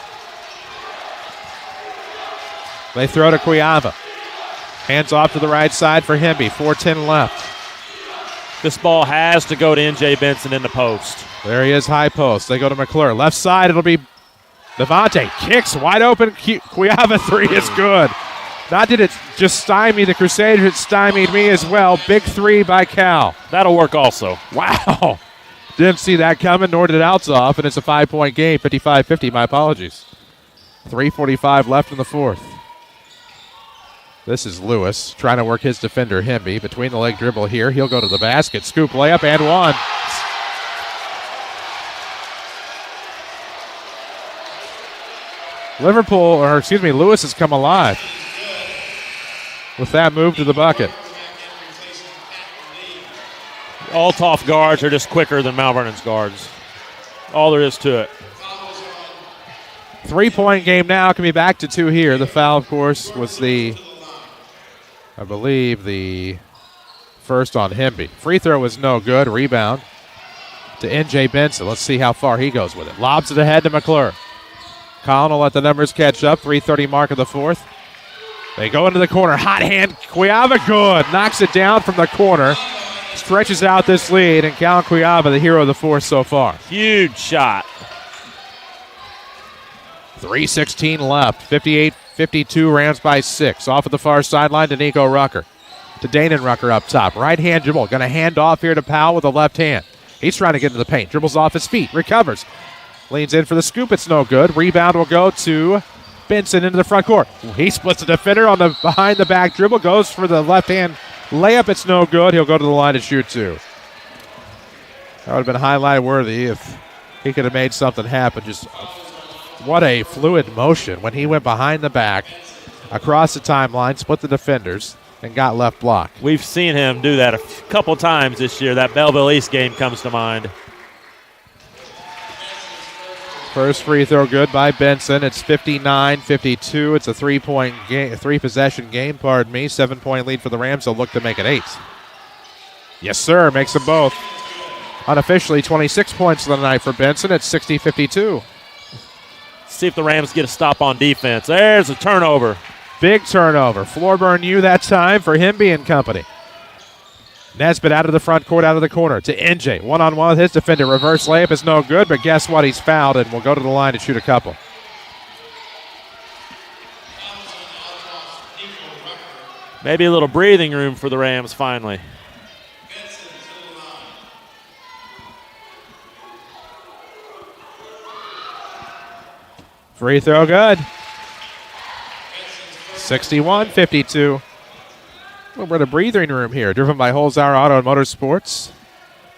S2: They throw to Cuiava. Hands off to the right side for Hemby. 4:10 left.
S3: This ball has to go to N.J. Benson in the post.
S2: There he is, high post. They go to McClure. Left side, it'll be Devontae. Kicks wide open. Cuiava 3 is good. Not did it just stymie the Crusaders, it stymied me as well. Big 3 by Cal.
S3: That'll work also.
S2: Wow. Didn't see that coming, nor did Althoff, and it's a 5-point game, 55-50. My apologies. 3:45 left in the fourth. This is Lewis trying to work his defender, Hemby. Between the leg dribble here. He'll go to the basket. Scoop layup and 1. Lewis has come alive with that move to the bucket.
S3: Althoff guards are just quicker than Mount Vernon's guards. All there is to it.
S2: 3-point game now. Can be back to 2 here. The foul, of course, was I believe the first on Hemby. Free throw was no good. Rebound to N.J. Benson. Let's see how far he goes with it. Lobs it ahead to McClure. Collin will let the numbers catch up. 3:30 mark of the fourth. They go into the corner. Hot hand. Cuiava good. Knocks it down from the corner. Stretches out this lead. And Cal Cuiava, the hero of the fourth so far.
S3: Huge shot.
S2: 3:16 left. 58-52. Rams by 6. Off of the far sideline to Nico Rucker. To Danon Rucker up top. Right hand dribble. Going to hand off here to Powell with the left hand. He's trying to get into the paint. Dribbles off his feet. Recovers. Leans in for the scoop. It's no good. Rebound will go to Benson into the front court. He splits the defender on the behind the back dribble. Goes for the left hand layup. It's no good. He'll go to the line to shoot 2. That would have been highlight worthy if he could have made something happen. Just what a fluid motion when he went behind the back, across the timeline, split the defenders, and got left block.
S3: We've seen him do that a couple times this year. That Belleville East game comes to mind.
S2: First free throw good by Benson. It's 59-52. It's a 3-point game, 3-possession game, 7-point lead for the Rams. They'll look to make it 8. Yes, sir. Makes them both. Unofficially, 26 points of the night for Benson. It's 60-52.
S3: See if the Rams get a stop on defense. There's a turnover.
S2: Big turnover. Floor burn you that time for Hemby and company. Nesbitt out of the front court, out of the corner to NJ. One-on-one with his defender. Reverse layup is no good, but guess what? He's fouled and will go to the line to shoot a couple.
S3: Maybe a little breathing room for the Rams finally.
S2: Free throw good. 61-52. We're in a breathing room here, driven by Holzhauer Auto and Motorsports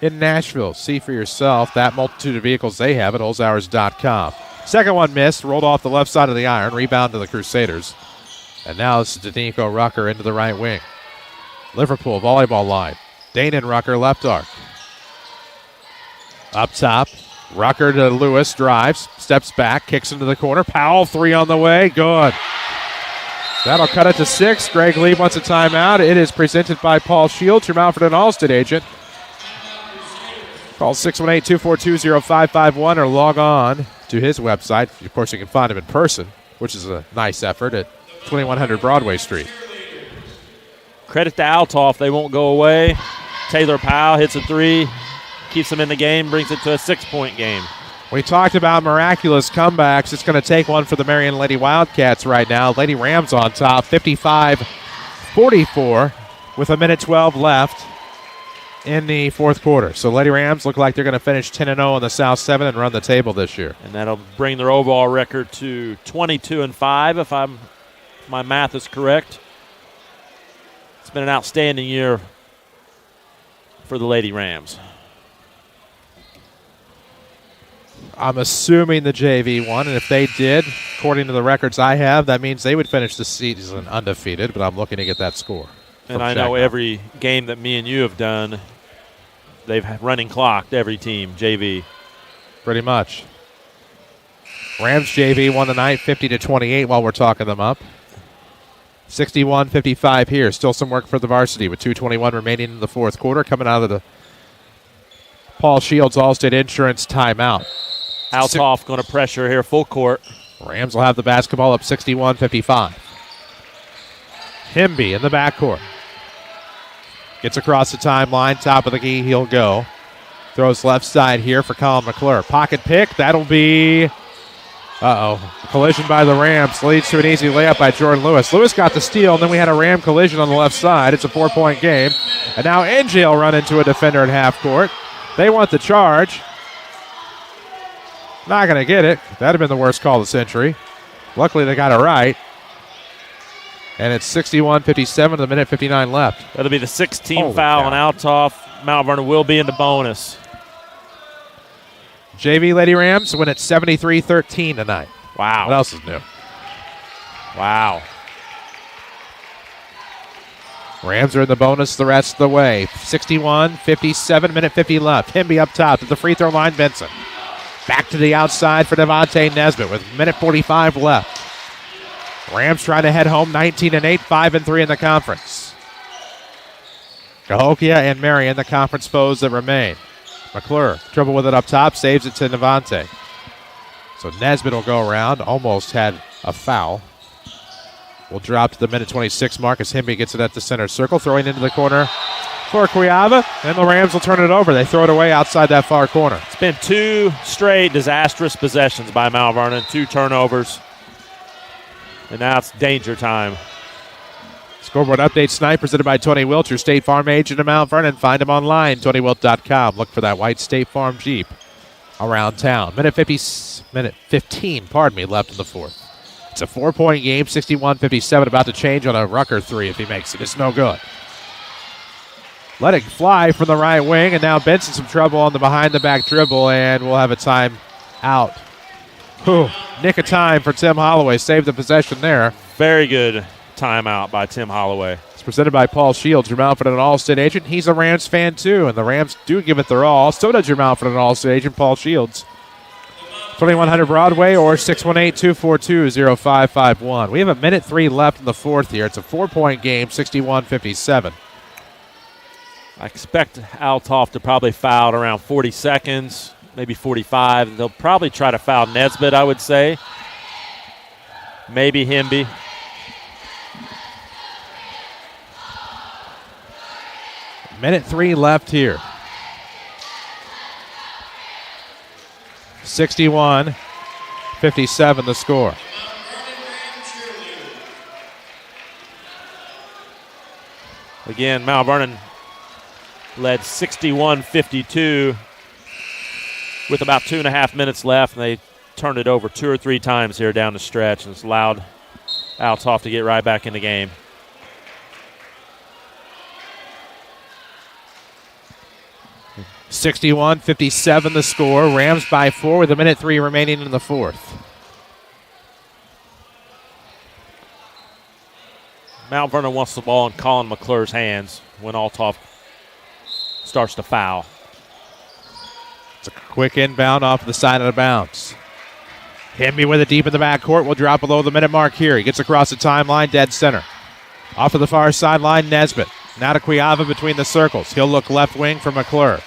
S2: in Nashville. See for yourself that multitude of vehicles they have at holzhauers.com. Second one missed, rolled off the left side of the iron, rebound to the Crusaders. And now this is Nico Rucker into the right wing. Liverpool volleyball line. Danon Rucker left arc. Up top, Rucker to Lewis, drives, steps back, kicks into the corner. Powell, 3 on the way, good. That'll cut it to 6. Greg Lee wants a timeout. It is presented by Paul Shields, your Mountford and Allstate agent. Call 618-242-0551 or log on to his website. Of course, you can find him in person, which is a nice effort, at 2100 Broadway Street.
S3: Credit to Althoff. They won't go away. Taylor Powell hits a 3, keeps them in the game, brings it to a 6-point game.
S2: We talked about miraculous comebacks. It's going to take one for the Marion Lady Wildcats right now. Lady Rams on top, 55-44 with 1:12 left in the fourth quarter. So Lady Rams look like they're going to finish 10-0 in the South 7 and run the table this year.
S3: And that'll bring their overall record to 22-5 if my math is correct. It's been an outstanding year for the Lady Rams.
S2: I'm assuming the JV won, and if they did, according to the records I have, that means they would finish the season undefeated, but I'm looking to get that score.
S3: And I know every game that me and you have done, they've running clocked every team, JV.
S2: Pretty much. Rams JV won tonight 50-28 while we're talking them up. 61-55 here. Still some work for the varsity with 2:21 remaining in the fourth quarter. Coming out of the Paul Shields Allstate Insurance timeout.
S3: Althoff going to pressure here full court.
S2: Rams will have the basketball up 61-55. Himby in the backcourt. Gets across the timeline. Top of the key. He'll go. Throws left side here for Colin McClure. Pocket pick. That'll be... Collision by the Rams leads to an easy layup by Jordan Lewis. Lewis got the steal, and then we had a Ram collision on the left side. It's a 4-point game. And now NJ will run into a defender at half court. They want the charge. Not going to get it. That'd have been the worst call of the century. Luckily, they got it right. And it's 61-57 with a minute 59 left.
S3: That'll be the 16th foul on Althoff. Mount Vernon will be in the bonus.
S2: JV Lady Rams win at 73-13 tonight.
S3: Wow.
S2: What else is new?
S3: Wow.
S2: Rams are in the bonus the rest of the way. 61-57, minute 50 left. Himby up top at the free throw line, Benson. Back to the outside for Devontae Nesbitt with minute 45 left. Rams trying to head home 19-8, 5-3 in the conference. Cahokia and Marion, the conference foes that remain. McClure, dribble with it up top, saves it to Devontae. So Nesbitt will go around, almost had a foul. Will drop to the minute 26 mark as Himby gets it at the center circle, throwing into the corner for Cuiava, and the Rams will turn it over. They throw it away outside that far corner.
S3: It's been 2 straight disastrous possessions by Mount Vernon, 2 turnovers. And now it's danger time.
S2: Scoreboard update tonight presented by Tony Wilt, your State Farm agent in Mount Vernon. Find him online, TonyWilt.com. Look for that white State Farm Jeep around town. Minute 15 left in the fourth. It's a 4-point game, 61-57, about to change on a Rucker three if he makes it. It's no good. Let it fly from the right wing, and now Benson some trouble on the behind-the-back dribble, and we'll have a time out. Nick of time for Tim Holloway. Saved the possession there.
S3: Very good timeout by Tim Holloway.
S2: It's presented by Paul Shields, your Mount Vernon All-State agent. He's a Rams fan, too, and the Rams do give it their all. So does your Mount Vernon All-State agent, Paul Shields. 2100 Broadway or 618-242-0551. We have a minute 3 left in the fourth here. It's a 4-point game, 61-57.
S3: I expect Althoff to probably foul at around 40 seconds, maybe 45. They'll probably try to foul Nesbitt, I would say. Maybe Himby.
S2: Minute 3 left here. 61-57 the score.
S3: Again, Mount Vernon led 61-52 with about 2.5 minutes left, and they turned it over 2 or 3 times here down the stretch, and it's allowed Althoff to get right back in the game.
S2: (61-57) the score. Rams by 4 with a minute 3 remaining in the fourth.
S3: Mount Vernon wants the ball in Colin McClure's hands when Althoff starts to foul.
S2: It's a quick inbound off the side of the bounce. Himby with it deep in the backcourt. Will drop below the minute mark here. He gets across the timeline, dead center. Off to the far sideline, Nesbitt. Now to Cuiava between the circles. He'll look left wing for McClure.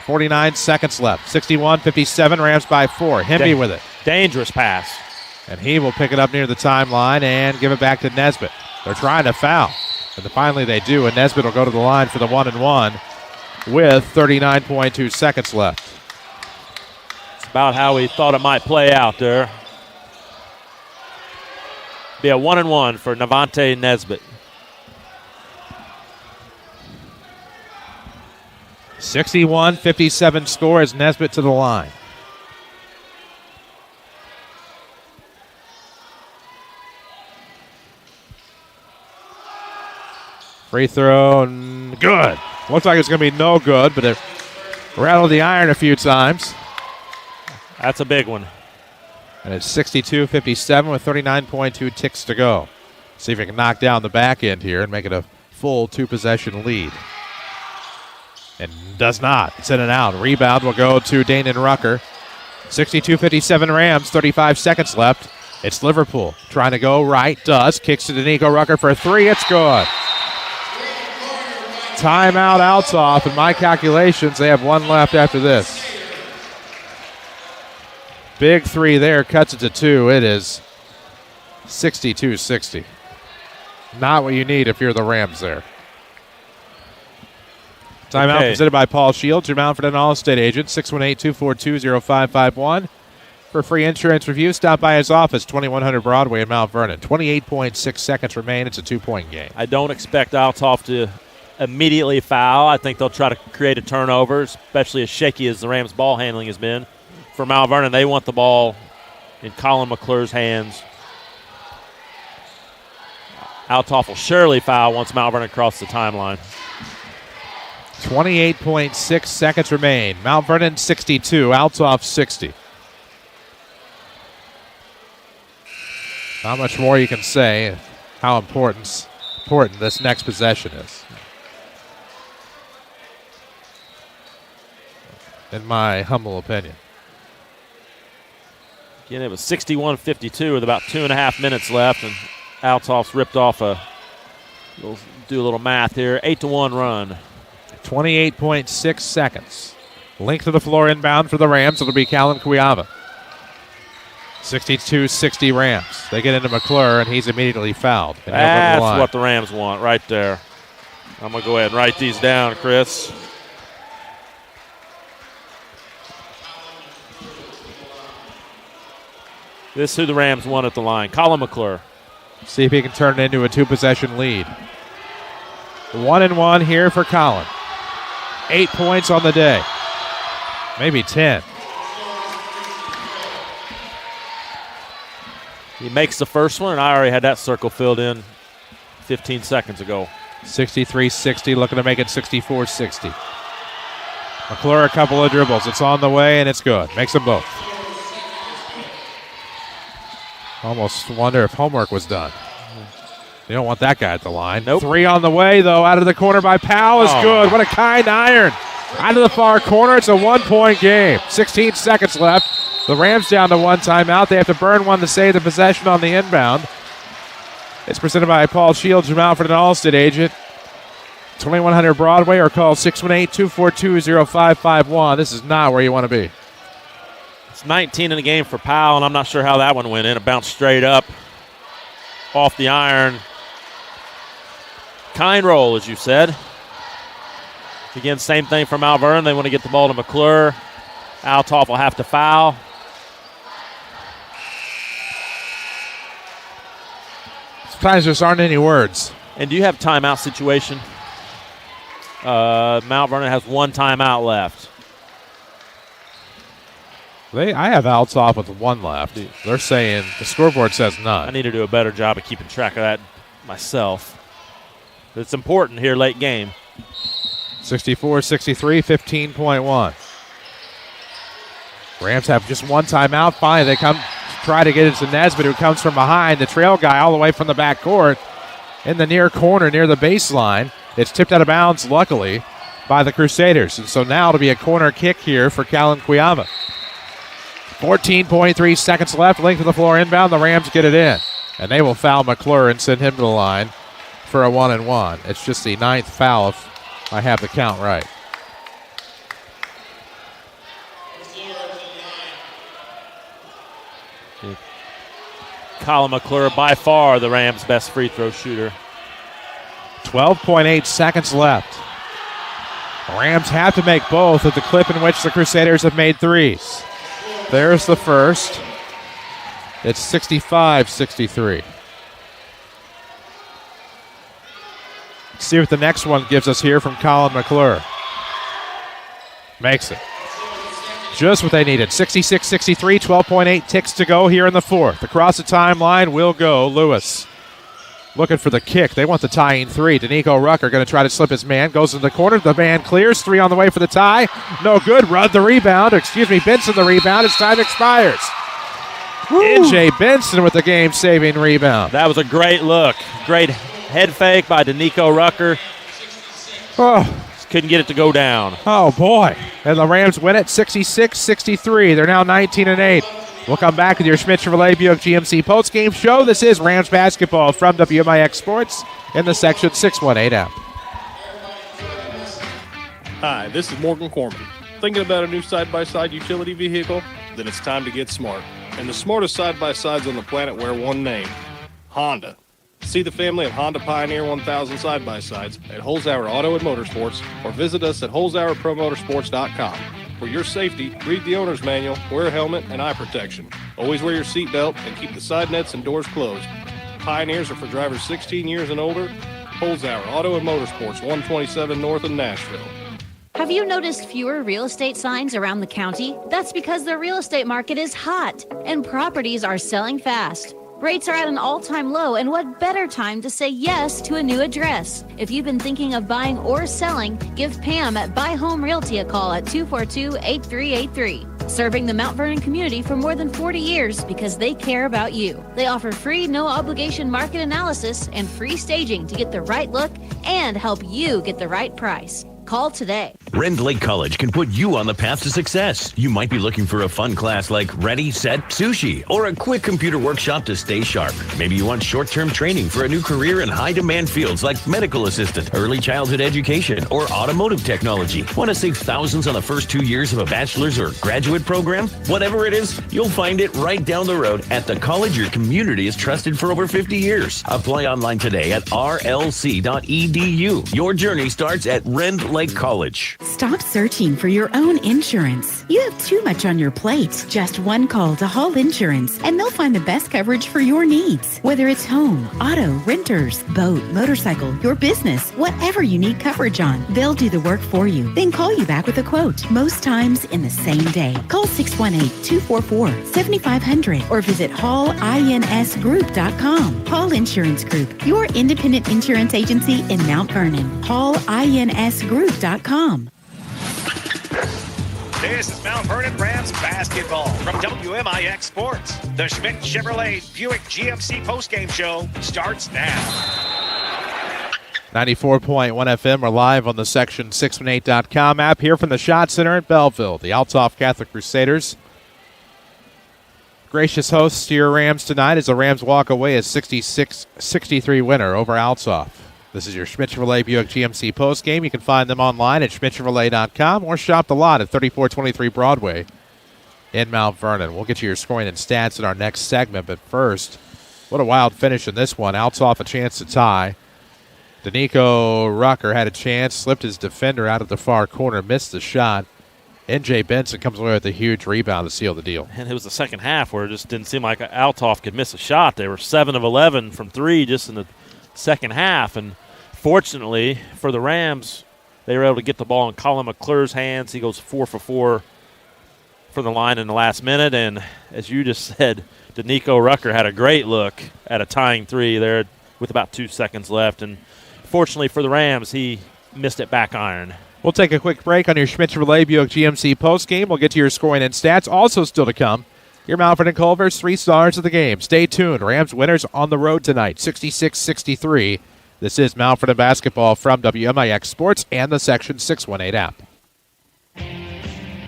S2: 49 seconds left. 61-57, Rams by 4. Himby with it.
S3: Dangerous pass.
S2: And he will pick it up near the timeline and give it back to Nesbitt. They're trying to foul. And finally they do, and Nesbitt will go to the line for the 1-and-1 with 39.2 seconds left.
S3: It's about how we thought it might play out there. Be a 1-and-1 for Navante Nesbitt.
S2: 61-57 score as Nesbitt to the line. Free throw, good. Looks like it's going to be no good, but it rattled the iron a few times.
S3: That's a big one.
S2: And it's 62-57 with 39.2 ticks to go. See if we can knock down the back end here and make it a full 2-possession lead. And does not. It's in and out. Rebound will go to Danon Rucker. 62-57 Rams, 35 seconds left. It's Liverpool trying to go right. Does. Kicks to Danico Rucker for a three. It's good. Timeout Althoff. In my calculations, they have one left after this. Big three there. Cuts it to two. It is 62-60. Not what you need if you're the Rams there. Timeout presented by Paul Shields, your Mount Vernon All-State agent, 618-242-0551. For free insurance review, stop by his office, 2100 Broadway in Mount Vernon. 28.6 seconds remain. It's a 2-point game.
S3: I don't expect Althoff to immediately foul. I think they'll try to create a turnover, especially as shaky as the Rams' ball handling has been. For Mount Vernon, they want the ball in Colin McClure's hands. Althoff will surely foul once Mount Vernon crosses the timeline.
S2: 28.6 seconds remain. Mount Vernon 62, Althoff 60. Not much more you can say how important this next possession is. In my humble opinion.
S3: Again, it was 61-52 with about 2.5 minutes left, and Althoff's ripped off we'll do a little math here, 8-1 run.
S2: 28.6 seconds. Link to the floor inbound for the Rams. It'll be Callan Cuiava. 62-60 Rams. They get into McClure, and he's immediately fouled.
S3: That's what the Rams want right there. I'm going to go ahead and write these down, Chris. This is who the Rams want at the line. Colin McClure.
S2: See if he can turn it into a 2-possession lead. 1-1 here for Colin. 8 points on the day. Maybe 10.
S3: He makes the first one, and I already had that circle filled in 15 seconds ago.
S2: 63-60, looking to make it 64-60. McClure a couple of dribbles. It's on the way, and it's good. Makes them both. Almost wonder if homework was done. You don't want that guy at the line.
S3: Nope.
S2: Three on the way, though, out of the corner by Powell is good. What a kind iron. Out of the far corner, it's a 1-point game. 16 seconds left. The Rams down to one timeout. They have to burn one to save the possession on the inbound. It's presented by Paul Shields, your Mount Vernon All-State agent. 2100 Broadway, or call 618-242-0551. This is not where you want to be.
S3: It's 19 in the game for Powell, and I'm not sure how that one went in. It bounced straight up off the iron. Kind roll, as you said. Again, same thing for Mount Vernon. They want to get the ball to McClure. Althoff will have to foul.
S2: Sometimes there aren't any words.
S3: And do you have timeout situation? Mount Vernon has one timeout left.
S2: I have Althoff with one left. They're saying the scoreboard says none.
S3: I need to do a better job of keeping track of that myself. It's important here late game.
S2: 64-63, 15.1. Rams have just one timeout. Finally, they come try to get it to Nesbitt, who comes from behind. The trail guy all the way from the back court in the near corner near the baseline. It's tipped out of bounds, luckily, by the Crusaders. And so now it'll be a corner kick here for Callan Cuiava. 14.3 seconds left. Link to the floor inbound. The Rams get it in. And they will foul McClure and send him to the line for a 1-1. It's just the 9th foul if I have the count right.
S3: Colin McClure, by far the Rams' best free throw shooter.
S2: 12.8 seconds left. The Rams have to make both at the clip in which the Crusaders have made threes. There's the first. It's 65-63. Let's see what the next one gives us here from Colin McClure. Makes it. Just what they needed. 66-63, 12.8 ticks to go here in the fourth. Across the timeline will go Lewis. Looking for the kick. They want the tying three. Danico Rucker going to try to slip his man. Goes in the corner. The man clears. Three on the way for the tie. No good. Rudd the rebound. Benson the rebound. His time expires. N.J. Benson with the game-saving rebound.
S3: That was a great look. Great head fake by Danico Rucker.
S2: Oh,
S3: couldn't get it to go down.
S2: Oh, boy. And the Rams win it 66-63. They're now 19-8. We'll come back with your Schmidt Chevrolet Buick GMC postgame show. This is Rams basketball from WMIX Sports in the Section 618 app.
S4: Hi, this is Morgan Corman. Thinking about a new side-by-side utility vehicle? Then it's time to get smart. And the smartest side-by-sides on the planet wear one name, Honda. See the family of Honda Pioneer 1000 side-by-sides at Holzhauer Auto and Motorsports or visit us at holzhauerpromotorsports.com. For your safety, read the owner's manual, wear a helmet, and eye protection. Always wear your seatbelt and keep the side nets and doors closed. Pioneers are for drivers 16 years and older. Holzhauer Auto and Motorsports, 127 North in Nashville.
S18: Have you noticed fewer real estate signs around the county? That's because the real estate market is hot and properties are selling fast. Rates are at an all-time low, and what better time to say yes to a new address? If you've been thinking of buying or selling, give Pam at Buy Home Realty a call at 242-8383. Serving the Mount Vernon community for more than 40 years because they care about you. They offer free, no-obligation market analysis and free staging to get the right look and help you get the right price. Call today.
S7: Rend Lake College can put you on the path to success. You might be looking for a fun class like Ready, Set, Sushi, or a quick computer workshop to stay sharp. Maybe you want short-term training for a new career in high-demand fields like medical assistant, early childhood education, or automotive technology. Want to save thousands on the first 2 years of a bachelor's or graduate program? Whatever it is, you'll find it right down the road at the college your community has trusted for over 50 years. Apply online today at rlc.edu. Your journey starts at Rend Lake College.
S12: Stop searching for your own insurance. You have too much on your plate. Just one call to Hall Insurance, and they'll find the best coverage for your needs. Whether it's home, auto, renters, boat, motorcycle, your business, whatever you need coverage on, they'll do the work for you. Then call you back with a quote, most times in the same day. Call 618-244-7500 or visit hallinsgroup.com. Hall Insurance Group, your independent insurance agency in Mount Vernon. hallinsgroup.com.
S1: This is Mount Vernon Rams basketball from WMIX Sports. The Schmidt Chevrolet Buick GMC postgame show starts now.
S2: 94.1 FM. We're live on the Section618.com app here from the Shot Center at Belleville. The Althoff Catholic Crusaders, gracious hosts to your Rams tonight as the Rams walk away a 66-63 winner over Althoff. This is your Schmidt Chevrolet Buick GMC postgame. You can find them online at schmidtchevrolet.com or shop the lot at 3423 Broadway in Mount Vernon. We'll get you your scoring and stats in our next segment, but first, what a wild finish in this one. Althoff a chance to tie. Danico Rucker had a chance, slipped his defender out of the far corner, missed the shot. N.J. Benson comes away with a huge rebound to seal the deal.
S3: And it was the second half where it just didn't seem like Althoff could miss a shot. They were 7 of 11 from 3 just in the second half, and fortunately for the Rams, they were able to get the ball in Colin McClure's hands. He goes 4 for 4 from the line in the last minute, and as you just said, Danico Rucker had a great look at a tying 3 there with about 2 seconds left, and fortunately for the Rams, he missed it back iron.
S2: We'll take a quick break on your Schmidt Chevrolet Buick GMC postgame. We'll get to your scoring and stats. Also still to come, your Mount Vernon Culver's 3 stars of the game. Stay tuned. Rams winners on the road tonight, 66-63. This is Mount Vernon basketball from WMIX Sports and the Section 618 app.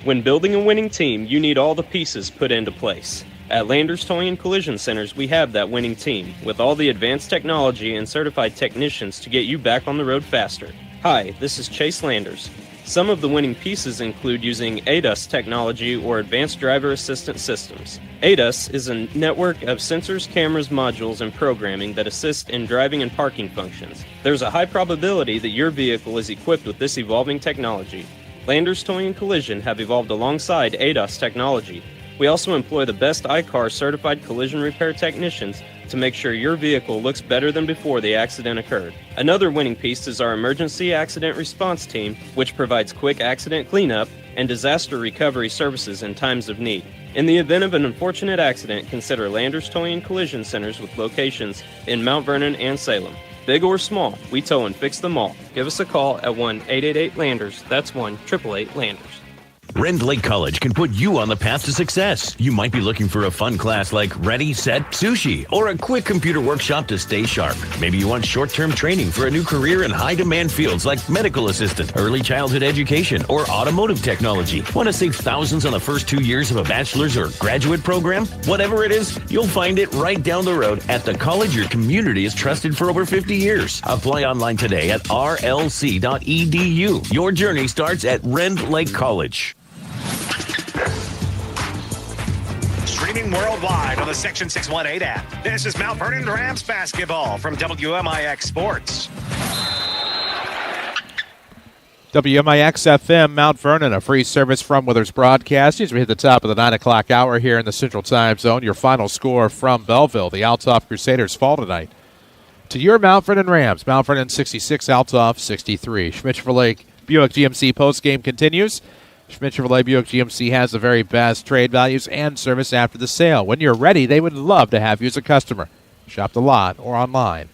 S8: When building a winning team, you need all the pieces put into place. At Landers Towing and Collision Centers, we have that winning team, with all the advanced technology and certified technicians to get you back on the road faster. Hi, this is Chase Landers. Some of the winning pieces include using ADAS technology or Advanced Driver Assistance Systems. ADAS is a network of sensors, cameras, modules, and programming that assist in driving and parking functions. There's a high probability that your vehicle is equipped with this evolving technology. Landers Towing and Collision have evolved alongside ADAS technology. We also employ the best ICAR certified collision repair technicians to make sure your vehicle looks better than before the accident occurred. Another winning piece is our emergency accident response team, which provides quick accident cleanup and disaster recovery services in times of need. In the event of an unfortunate accident, consider Landers Towing and Collision Centers with locations in Mount Vernon and Salem. Big or small, we tow and fix them all. Give us a call at 1-888-LANDERS. That's 1-888-LANDERS.
S7: Rend Lake College can put you on the path to success. You might be looking for a fun class like Ready, Set, Sushi, or a quick computer workshop to stay sharp. Maybe you want short-term training for a new career in high-demand fields like medical assistant, early childhood education, or automotive technology. Want to save thousands on the first 2 years of a bachelor's or graduate program? Whatever it is, you'll find it right down the road at the college your community has trusted for over 50 years. Apply online today at rlc.edu. Your journey starts at Rend Lake College.
S1: Streaming worldwide on the Section 618 app. This is Mount Vernon Rams basketball from WMIX Sports.
S2: WMIX FM, Mount Vernon, a free service from Withers Broadcasting. As we hit the top of the 9 o'clock hour here in the Central Time Zone, your final score from Belleville. The Althoff Crusaders fall tonight to your Mount Vernon Rams. Mount Vernon 66, Althoff 63. Schmidt-Chevrolet Buick GMC postgame continues. Schmidt-Chevrolet Buick GMC has the very best trade values and service after the sale. When you're ready, they would love to have you as a customer. Shop the lot or online.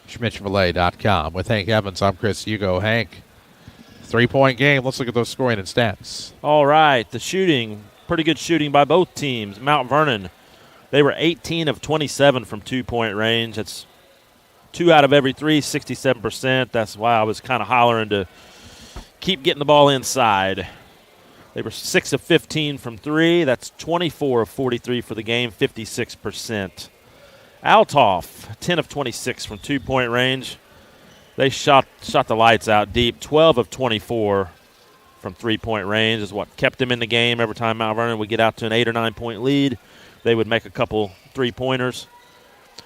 S2: SchmidtChevrolet.com. With Hank Evans, I'm Chris Hugo. Hank, 3-point game. Let's look at those scoring and stats.
S3: All right, the shooting, pretty good shooting by both teams. Mount Vernon, they were 18 of 27 from 2-point range. That's 2 out of every 3, 67%. That's why I was kind of hollering to keep getting the ball inside. They were 6 of 15 from 3. That's 24 of 43 for the game, 56%. Althoff, 10 of 26 from 2-point range. They shot the lights out deep. 12 of 24 from 3-point range is what kept them in the game. Every time Mount Vernon would get out to an 8 or 9-point lead, they would make a couple 3-pointers.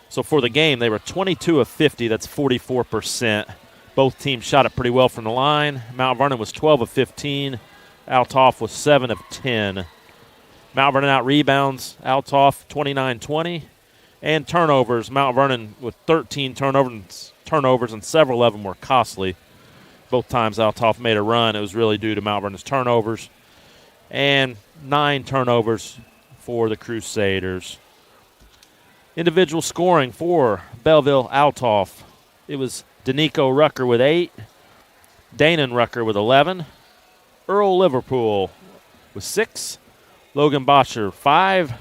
S3: So for the game, they were 22 of 50. That's 44%. Both teams shot it pretty well from the line. Mount Vernon was 12 of 15. Althoff was 7 of 10. Mount Vernon out rebounds Althoff 29-20. And turnovers, Mount Vernon with 13 turnovers, and several of them were costly. Both times Althoff made a run, it was really due to Mount Vernon's turnovers. And 9 turnovers for the Crusaders. Individual scoring for Belleville Althoff. It was Danico Rucker with 8. Danon Rucker with 11. Earl Liverpool with 6. Logan Botcher, 5.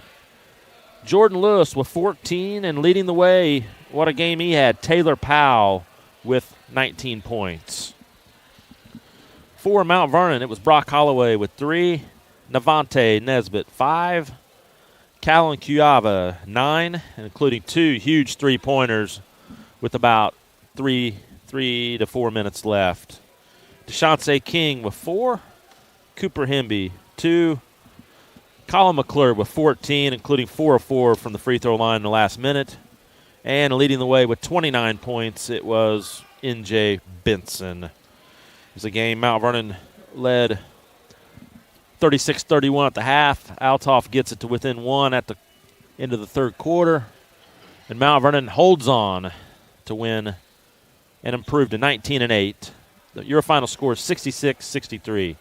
S3: Jordan Lewis with 14. And leading the way, what a game he had, Taylor Powell with 19 points. For Mount Vernon, it was Brock Holloway with 3. Navante Nesbitt, 5. Callan Cuava, 9, including 2 huge three-pointers with about 3 to 4 minutes left. DeShonte King with 4. Cooper Hemby, 2. Colin McClure with 14, including 4 of 4 from the free throw line in the last minute. And leading the way with 29 points, it was N.J. Benson. It was a game Mount Vernon led 36-31 at the half. Althoff gets it to within 1 at the end of the third quarter. And Mount Vernon holds on to win and improve to 19-8. Your final score is 66-63.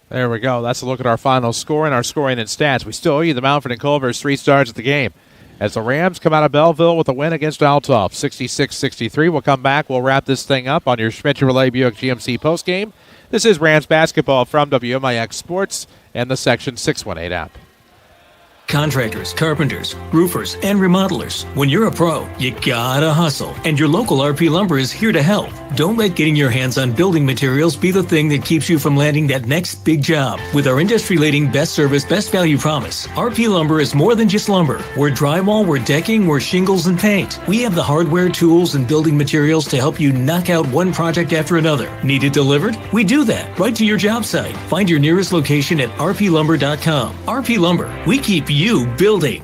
S2: There we go. That's a look at our final score and our scoring and stats. We still owe you the Mount Vernon Culver's 3 stars at the game. As the Rams come out of Belleville with a win against Althoff, 66-63. We'll come back. We'll wrap this thing up on your Schmidt-Chevrolet Buick GMC postgame. This is Rams basketball from WMIX Sports and the Section 618 app.
S15: Contractors, carpenters, roofers, and remodelers. When you're a pro, you gotta hustle. And your local RP Lumber is here to help. Don't let getting your hands on building materials be the thing that keeps you from landing that next big job. With our industry-leading best service, best value promise, RP Lumber is more than just lumber. We're drywall, we're decking, we're shingles and paint. We have the hardware, tools, and building materials to help you knock out one project after another. Need it delivered? We do that right to your job site. Find your nearest location at rplumber.com. RP Lumber, we keep you building.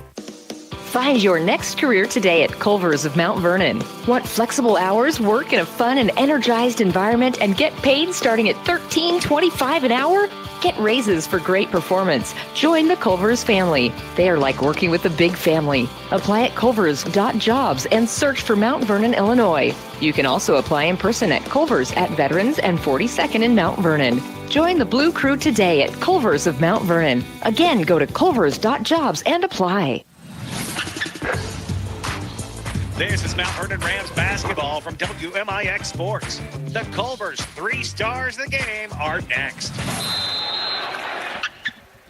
S9: Find your next career today at Culver's of Mount Vernon. Want flexible hours, work in a fun and energized environment, and get paid starting at $13.25 an hour? Get raises for great performance. Join the Culver's family. They are like working with a big family. Apply at culvers.jobs and search for Mount Vernon, Illinois. You can also apply in person at Culver's at Veterans and 42nd in Mount Vernon. Join the Blue Crew today at Culver's of Mount Vernon. Again, go to culvers.jobs and apply.
S1: This is Mount Vernon Rams basketball from WMIX Sports. The Culver's 3 stars of the game are next.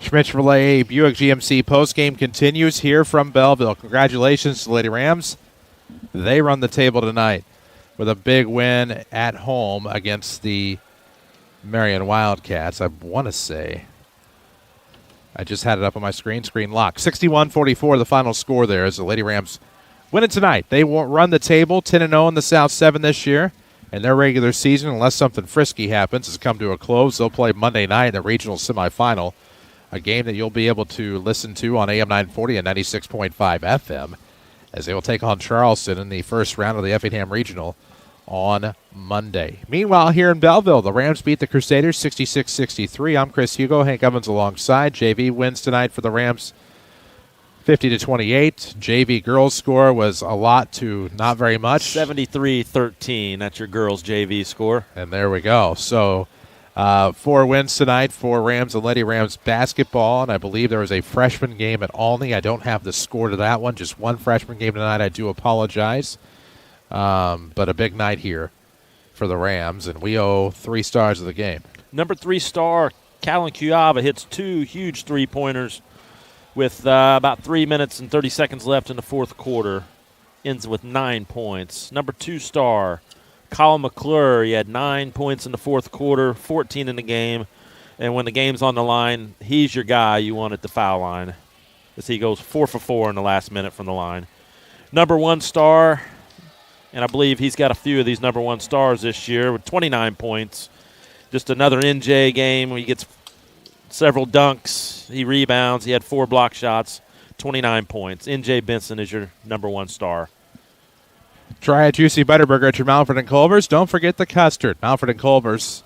S2: Schmidt Chevrolet Buick GMC postgame continues here from Belleville. Congratulations to the Lady Rams. They run the table tonight with a big win at home against the Marion Wildcats. I want to say, I just had it up on my screen lock. 61-44 the final score there as the Lady Rams win it tonight. They won't run the table 10-0 in the South 7 this year. And their regular season, unless something frisky happens, has come to a close. They'll play Monday night in the regional semifinal, a game that you'll be able to listen to on AM 940 and 96.5 FM, as they will take on Charleston in the first round of the Effingham Regional on Monday. Meanwhile, here in Belleville, the Rams beat the Crusaders 66-63. I'm Chris Hugo. Hank Evans alongside. JV wins tonight for the Rams 50-28. JV girls score was a lot to not very much.
S3: 73-13. That's your girls JV score.
S2: And there we go. So 4 wins tonight for Rams and Lady Rams basketball. And I believe there was a freshman game at Olney. I don't have the score to that one. Just one freshman game tonight. I do apologize. But a big night here for the Rams. And we owe 3 stars of the game.
S3: Number 3 star, Callan Cuava, hits 2 huge three-pointers with about 3 minutes and 30 seconds left in the fourth quarter. Ends with 9 points. Number 2 star, Colin McClure. He had 9 points in the fourth quarter, 14 in the game. And when the game's on the line, he's your guy you want at the foul line, as he goes 4 for 4 in the last minute from the line. Number 1 star, and I believe he's got a few of these number 1 stars this year with 29 points. Just another NJ game where he gets several dunks. He rebounds. He had 4 block shots, 29 points. NJ Benson is your number 1 star.
S2: Try a juicy Butterburger at your Mountford and Culver's. Don't forget the custard. Mountford and Culver's,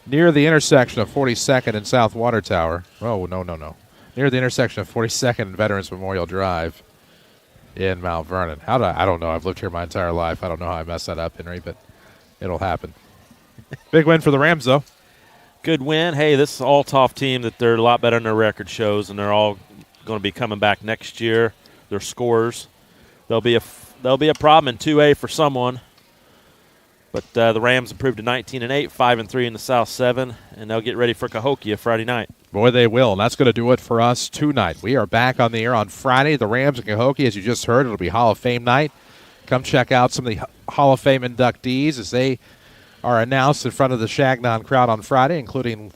S2: near the intersection of 42nd and South Water Tower. Oh, no. Near the intersection of 42nd and Veterans Memorial Drive in Mount Vernon. I don't know. I've lived here my entire life. I don't know how I messed that up, Henry, but it'll happen. Big win for the Rams, though.
S3: Good win. Hey, this is Althoff team that they're a lot better than their record shows, and they're all going to be coming back next year. They're scorers. They'll be a problem in 2A for someone. But the Rams improved to 19-8, 5-3 in the South 7, and they'll get ready for Cahokia Friday night.
S2: Boy, they will, and that's going to do it for us tonight. We are back on the air on Friday. The Rams and Cahokia, as you just heard, it'll be Hall of Fame night. Come check out some of the Hall of Fame inductees as they are announced in front of the Shagnon crowd on Friday, including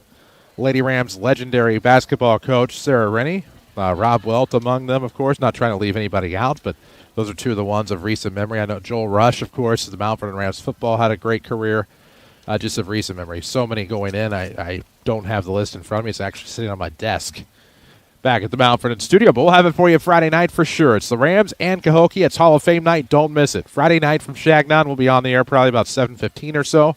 S2: Lady Rams legendary basketball coach Sarah Rennie, Rob Welt among them, of course. Not trying to leave anybody out, but those are 2 of the ones of recent memory. I know Joel Rush, of course, the Mountford and Rams football, had a great career, just of recent memory. So many going in. I don't have the list in front of me. It's actually sitting on my desk back at the Mountford studio, but we'll have it for you Friday night for sure. It's the Rams and Cahokia. It's Hall of Fame night. Don't miss it. Friday night from Shagnon. We'll be on the air probably about 7:15 or so.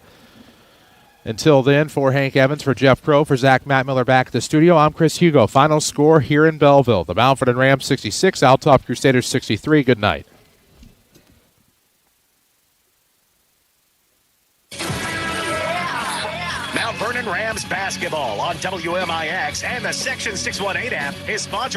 S2: Until then, for Hank Evans, for Jeff Crow, for Zach Matt Miller back at the studio, I'm Chris Hugo. Final score here in Belleville. The Mountford and Rams 66, Althoff Crusaders 63. Good night.
S1: Mount Vernon Rams basketball on WMIX and the Section 618 app is sponsored